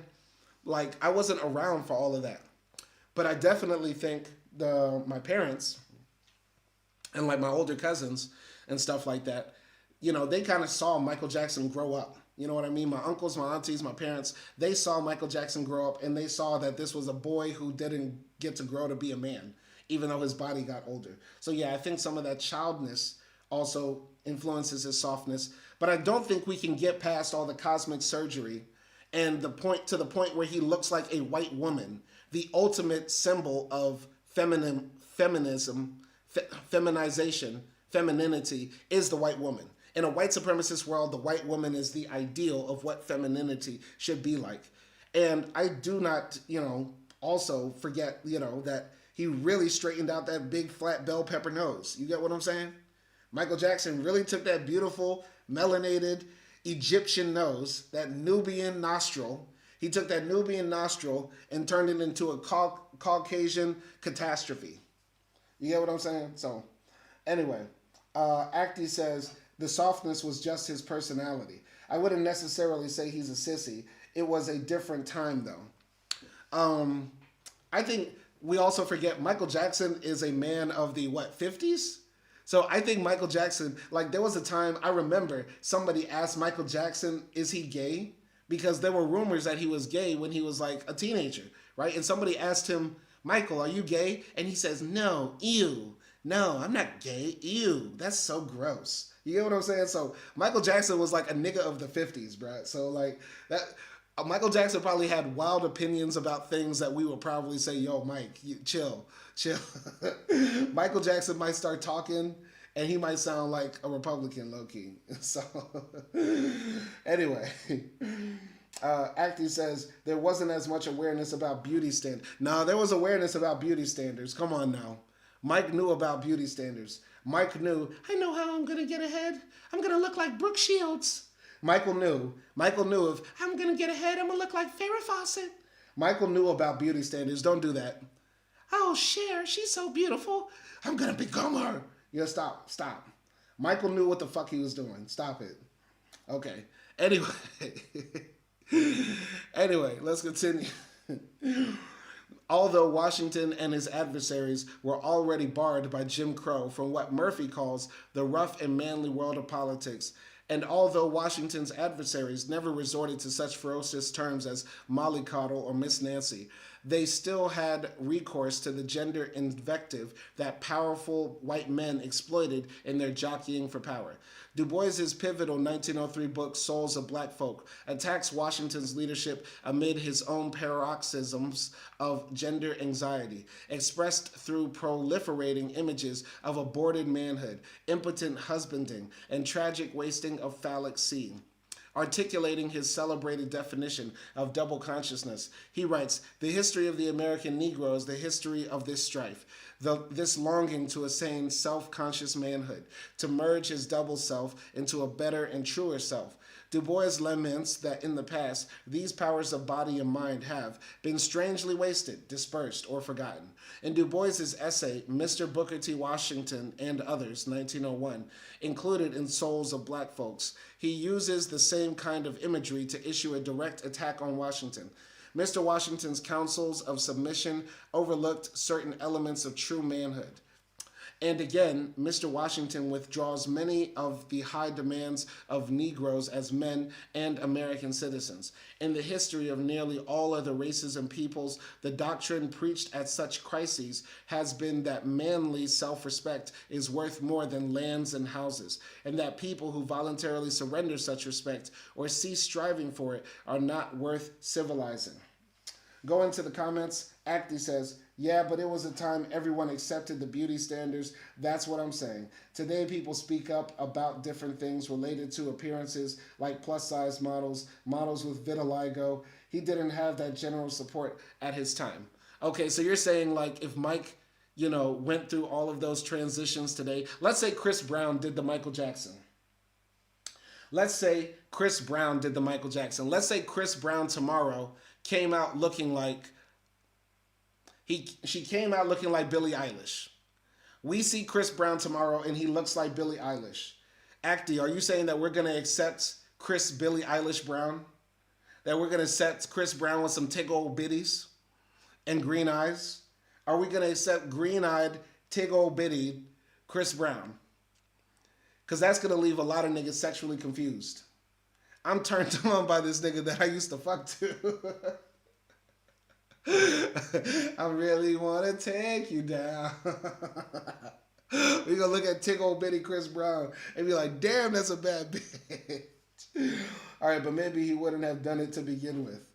Like I wasn't around for all of that. But I definitely think my parents and like my older cousins and stuff like that, they kind of saw Michael Jackson grow up. You know what I mean? My uncles, my aunties, my parents, they saw Michael Jackson grow up and they saw that this was a boy who didn't get to grow to be a man, even though his body got older. So yeah, I think some of that childness also influences his softness. But I don't think we can get past all the cosmic surgery and the point where he looks like a white woman, the ultimate symbol of feminism, feminization, femininity is the white woman. In a white supremacist world, the white woman is the ideal of what femininity should be like. And I do not, also forget, that he really straightened out that big flat bell pepper nose. You get what I'm saying? Michael Jackson really took that beautiful, melanated Egyptian nose, that Nubian nostril. He took that Nubian nostril and turned it into a Caucasian catastrophe. You get what I'm saying? So, anyway, Acti says the softness was just his personality. I wouldn't necessarily say he's a sissy. It was a different time, though. I think we also forget Michael Jackson is a man of the, 50s? So I think Michael Jackson, like there was a time I remember somebody asked Michael Jackson, is he gay? Because there were rumors that he was gay when he was like a teenager, right? And somebody asked him, Michael, are you gay? And he says, no, ew. No, I'm not gay. Ew. That's so gross. You get what I'm saying? So Michael Jackson was like a nigga of the 50s, bro. So like that Michael Jackson probably had wild opinions about things that we would probably say, yo, Mike, chill. Michael Jackson might start talking and he might sound like a Republican low-key. So anyway, Acti says there wasn't as much awareness about beauty standards. No, there was awareness about beauty standards. Come on now. Mike knew about beauty standards. Mike knew, I know how I'm going to get ahead. I'm going to look like Brooke Shields. Michael knew if I'm going to get ahead, I'm going to look like Farrah Fawcett. Michael knew about beauty standards. Don't do that. Oh, Cher, she's so beautiful. I'm going to become her. Yeah, stop. Michael knew what the fuck he was doing. Stop it. Okay. Anyway, let's continue. Although Washington and his adversaries were already barred by Jim Crow from what Murphy calls the rough and manly world of politics, and although Washington's adversaries never resorted to such ferocious terms as mollycoddle or Miss Nancy, they still had recourse to the gender invective that powerful white men exploited in their jockeying for power. Du Bois's pivotal 1903 book, Souls of Black Folk, attacks Washington's leadership amid his own paroxysms of gender anxiety, expressed through proliferating images of aborted manhood, impotent husbanding, and tragic wasting of phallic seed. Articulating his celebrated definition of double consciousness, he writes, the history of the American Negro is the history of this strife, this longing to attain self-conscious manhood, to merge his double self into a better and truer self. Du Bois laments that in the past, these powers of body and mind have been strangely wasted, dispersed, or forgotten. In Du Bois's essay, Mr. Booker T. Washington and Others, 1901, included in Souls of Black Folks, he uses the same kind of imagery to issue a direct attack on Washington. Mr. Washington's counsels of submission overlooked certain elements of true manhood. And again, Mr. Washington withdraws many of the high demands of Negroes as men and American citizens. In the history of nearly all other races and peoples, the doctrine preached at such crises has been that manly self-respect is worth more than lands and houses, and that people who voluntarily surrender such respect or cease striving for it are not worth civilizing. Going to the comments, Acti says, yeah, but it was a time everyone accepted the beauty standards. That's what I'm saying. Today, people speak up about different things related to appearances, like plus-size models, models with vitiligo. He didn't have that general support at his time. Okay, so you're saying, like, if Mike, went through all of those transitions today, let's say Chris Brown did the Michael Jackson. Let's say Chris Brown did the Michael Jackson. Let's say Chris Brown tomorrow came out looking like she came out looking like Billie Eilish. We see Chris Brown tomorrow and he looks like Billie Eilish. Acty, are you saying that we're going to accept Chris Billie Eilish Brown? That we're going to accept Chris Brown with some tig old bitties and green eyes? Are we going to accept green-eyed, tig old bitty Chris Brown? Because that's going to leave a lot of niggas sexually confused. I'm turned on by this nigga that I used to fuck to. I really want to take you down. We gonna look at tig old bitty Chris Brown and be like, damn, that's a bad bitch. All right, but maybe he wouldn't have done it to begin with.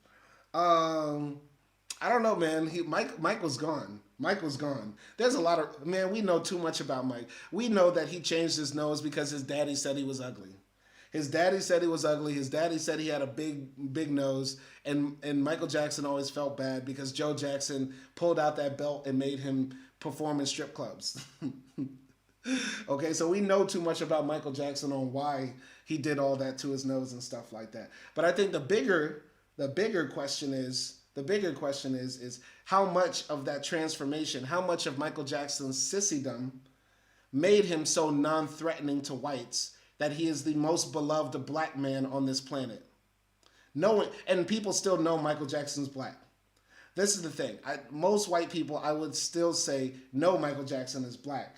I don't know, man. Mike was gone. Mike was gone. There's a lot of, man, we know too much about Mike. We know that he changed his nose because his daddy said he was ugly. His daddy said he was ugly. His daddy said he had a big nose. And Michael Jackson always felt bad because Joe Jackson pulled out that belt and made him perform in strip clubs. Okay, so we know too much about Michael Jackson on why he did all that to his nose and stuff like that. But I think the bigger question is how much of that transformation, how much of Michael Jackson's sissydom made him so non-threatening to whites that he is the most beloved black man on this planet. And people still know Michael Jackson's black. This is the thing. Most white people, I would still say, know Michael Jackson is black.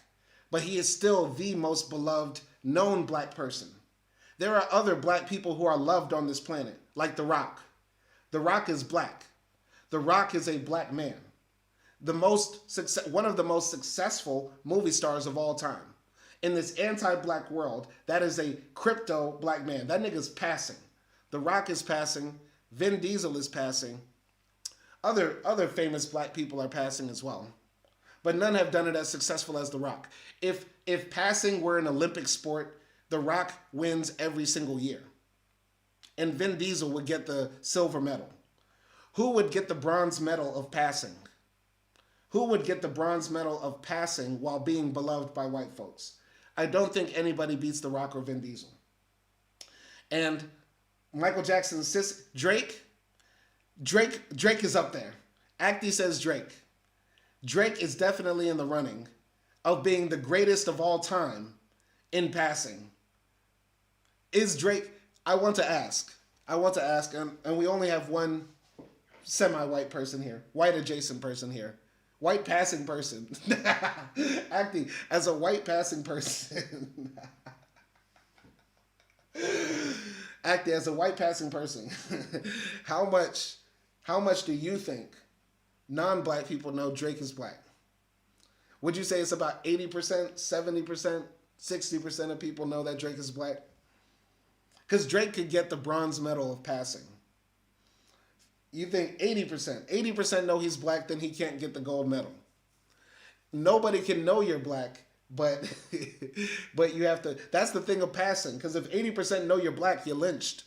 But he is still the most beloved known black person. There are other black people who are loved on this planet, like The Rock. The Rock is black. The Rock is a black man. One of the most successful movie stars of all time. In this anti-black world, that is a crypto black man. That nigga's passing. The Rock is passing. Vin Diesel is passing. Other famous black people are passing as well. But none have done it as successful as The Rock. If passing were an Olympic sport, The Rock wins every single year. And Vin Diesel would get the silver medal. Who would get the bronze medal of passing? Who would get the bronze medal of passing while being beloved by white folks? I don't think anybody beats The Rock or Vin Diesel. And Michael Jackson's sis, Drake is up there. Acty says Drake. Drake is definitely in the running of being the greatest of all time in passing. Is Drake, I want to ask, and we only have one semi-white person here, white adjacent person here. White passing person. Acting as a white passing person. Acting as a white passing person. How much do you think non-black people know Drake is black? Would you say it's about 80%, 70%, 60% of people know that Drake is black? Because Drake could get the bronze medal of passing. You think 80% know he's black, then he can't get the gold medal. Nobody can know you're black, but you have to, that's the thing of passing, because if 80% know you're black, you're lynched.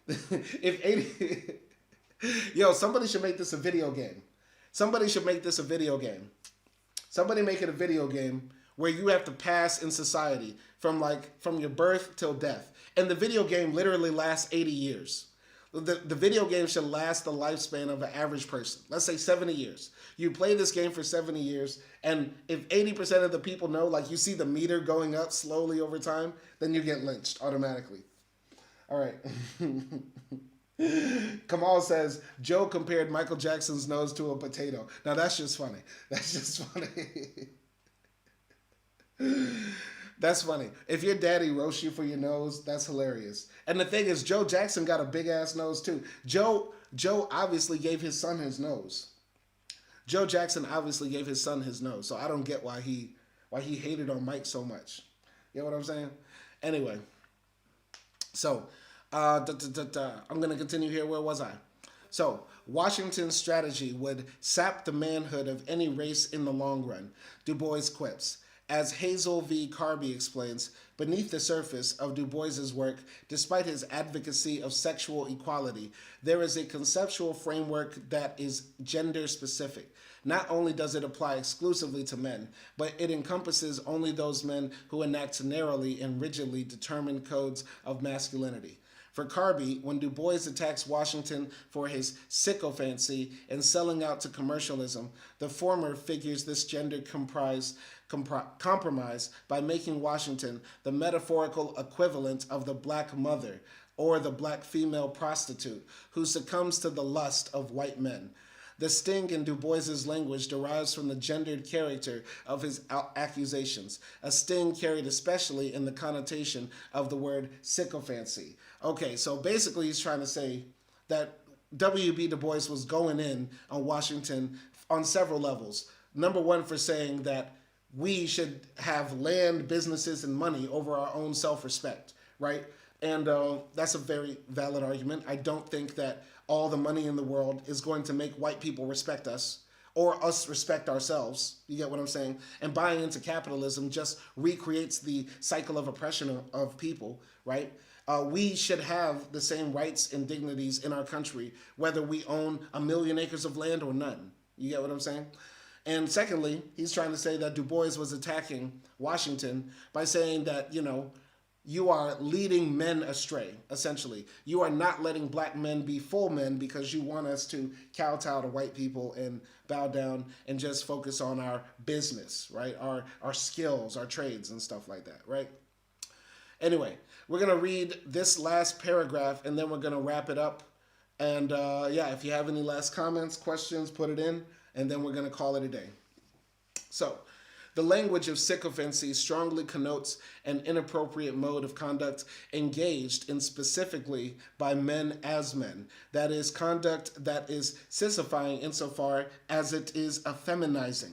If 80, yo, somebody should make this a video game. Somebody make it a video game where you have to pass in society from your birth till death. And the video game literally lasts 80 years. The video game should last the lifespan of an average person. Let's say 70 years. You play this game for 70 years, and if 80% of the people know, like you see the meter going up slowly over time, then you get lynched automatically. All right. Kamal says, Joe compared Michael Jackson's nose to a potato. Now that's just funny. That's funny. If your daddy roasts you for your nose, that's hilarious. And the thing is, Joe Jackson got a big ass nose too. Joe obviously gave his son his nose. Joe Jackson obviously gave his son his nose. So I don't get why he hated on Mike so much. You know what I'm saying? Anyway. So, I'm going to continue here. Where was I? So, Washington's strategy would sap the manhood of any race in the long run. Du Bois quips. As Hazel V. Carby explains, beneath the surface of Du Bois's work, despite his advocacy of sexual equality, there is a conceptual framework that is gender-specific. Not only does it apply exclusively to men, but it encompasses only those men who enact narrowly and rigidly determined codes of masculinity. For Carby, when Du Bois attacks Washington for his sycophancy and selling out to commercialism, the former figures this gender-comprised compromise by making Washington the metaphorical equivalent of the black mother or the black female prostitute who succumbs to the lust of white men. The sting in Du Bois's language derives from the gendered character of his accusations, a sting carried especially in the connotation of the word sycophancy. Okay, so basically he's trying to say that W.B. Du Bois was going in on Washington on several levels. Number one, for saying that we should have land, businesses, and money over our own self-respect, right? And that's a very valid argument. I don't think that all the money in the world is going to make white people respect us or us respect ourselves. You get what I'm saying? And buying into capitalism just recreates the cycle of oppression of people, right? We should have the same rights and dignities in our country, whether we own 1 million acres of land or none. You get what I'm saying? And secondly, he's trying to say that Du Bois was attacking Washington by saying that, you are leading men astray, essentially. You are not letting black men be full men because you want us to kowtow to white people and bow down and just focus on our business, right? Our skills, our trades and stuff like that, right? Anyway, we're going to read this last paragraph and then we're going to wrap it up. And if you have any last comments, questions, put it in, and then we're going to call it a day. So, the language of sycophancy strongly connotes an inappropriate mode of conduct engaged in specifically by men as men. That is, conduct that is sissifying insofar as it is effeminizing.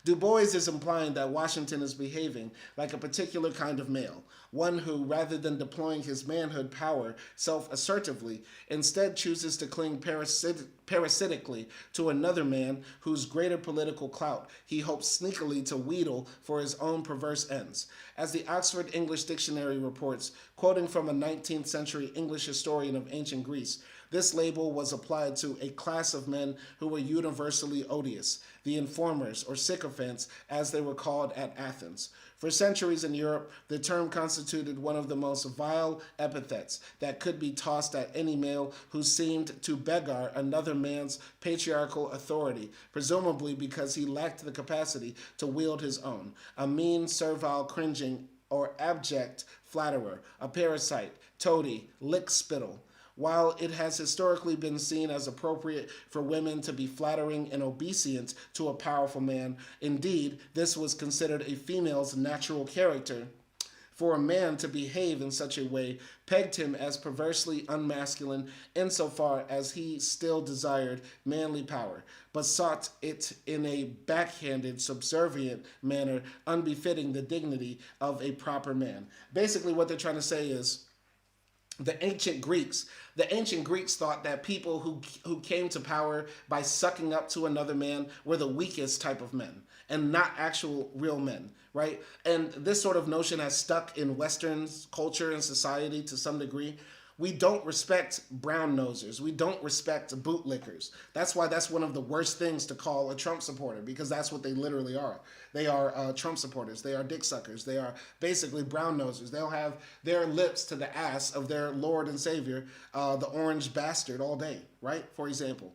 Du Bois is implying that Washington is behaving like a particular kind of male, one who, rather than deploying his manhood power self-assertively, instead chooses to cling parasitically to another man whose greater political clout he hopes sneakily to wheedle for his own perverse ends. As the Oxford English Dictionary reports, quoting from a 19th century English historian of ancient Greece, this label was applied to a class of men who were universally odious, the informers, or sycophants, as they were called at Athens. For centuries in Europe, the term constituted one of the most vile epithets that could be tossed at any male who seemed to beggar another man's patriarchal authority, presumably because he lacked the capacity to wield his own. A mean, servile, cringing, or abject flatterer, a parasite, toady, lick-spittle. While it has historically been seen as appropriate for women to be flattering and obeisant to a powerful man, indeed, this was considered a female's natural character. For a man to behave in such a way pegged him as perversely unmasculine insofar as he still desired manly power, but sought it in a backhanded, subservient manner unbefitting the dignity of a proper man. Basically, what they're trying to say is, the ancient Greeks thought that people who came to power by sucking up to another man were the weakest type of men and not actual real men, right? And this sort of notion has stuck in Western culture and society to some degree. We don't respect brown nosers. We don't respect bootlickers. That's why that's one of the worst things to call a Trump supporter, because that's what they literally are. They are Trump supporters. They are dick suckers. They are basically brown nosers. They'll have their lips to the ass of their Lord and Savior, the orange bastard, all day, right? For example.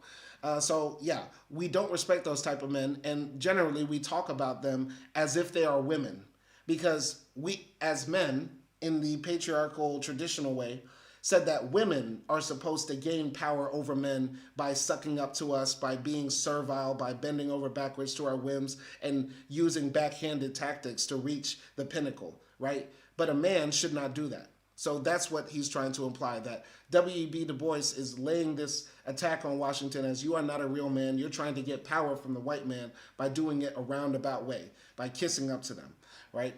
We don't respect those type of men, and generally we talk about them as if they are women, because we, as men, in the patriarchal traditional way, said that women are supposed to gain power over men by sucking up to us, by being servile, by bending over backwards to our whims, and using backhanded tactics to reach the pinnacle, right? But a man should not do that. So that's what he's trying to imply, that W.E.B. Du Bois is laying this attack on Washington as, you are not a real man. You're trying to get power from the white man by doing it a roundabout way, by kissing up to them, right?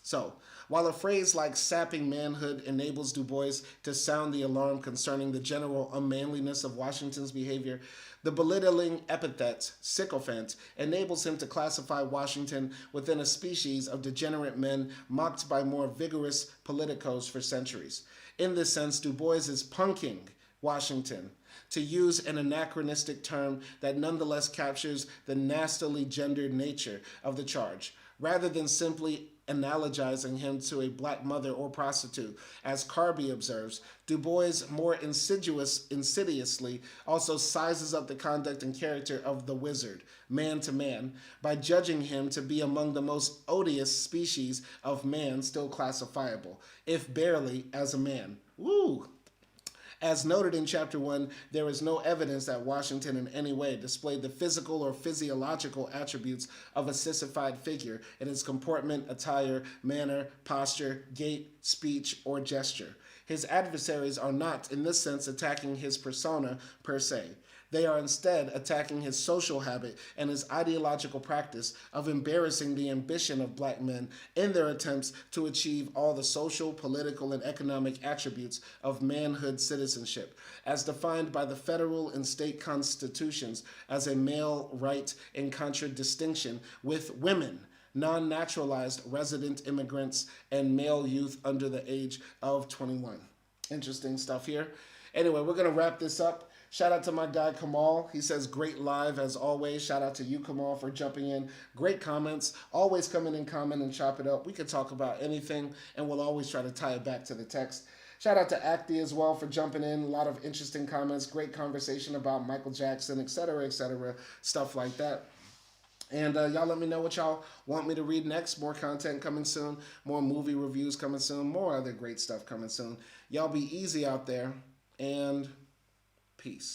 So, while a phrase like sapping manhood enables Du Bois to sound the alarm concerning the general unmanliness of Washington's behavior, the belittling epithet, sycophant, enables him to classify Washington within a species of degenerate men mocked by more vigorous politicos for centuries. In this sense, Du Bois is punking Washington, to use an anachronistic term that nonetheless captures the nastily gendered nature of the charge, rather than simply analogizing him to a black mother or prostitute. As Carby observes, Du Bois more insidiously also sizes up the conduct and character of the wizard, man to man, by judging him to be among the most odious species of man still classifiable, if barely as a man. Woo! As noted in Chapter 1, there is no evidence that Washington in any way displayed the physical or physiological attributes of a sissified figure in his comportment, attire, manner, posture, gait, speech, or gesture. His adversaries are not, in this sense, attacking his persona per se. They are instead attacking his social habit and his ideological practice of embarrassing the ambition of black men in their attempts to achieve all the social, political, and economic attributes of manhood citizenship, as defined by the federal and state constitutions as a male right in contradistinction with women, non-naturalized resident immigrants, and male youth under the age of 21. Interesting stuff here. Anyway, we're going to wrap this up. Shout out to my guy Kamal. He says, great live as always. Shout out to you, Kamal, for jumping in. Great comments. Always come in and comment and chop it up. We can talk about anything, and we'll always try to tie it back to the text. Shout out to Acti as well for jumping in. A lot of interesting comments. Great conversation about Michael Jackson, etc., stuff like that. And y'all let me know what y'all want me to read next. More content coming soon. More movie reviews coming soon. More other great stuff coming soon. Y'all be easy out there, and peace.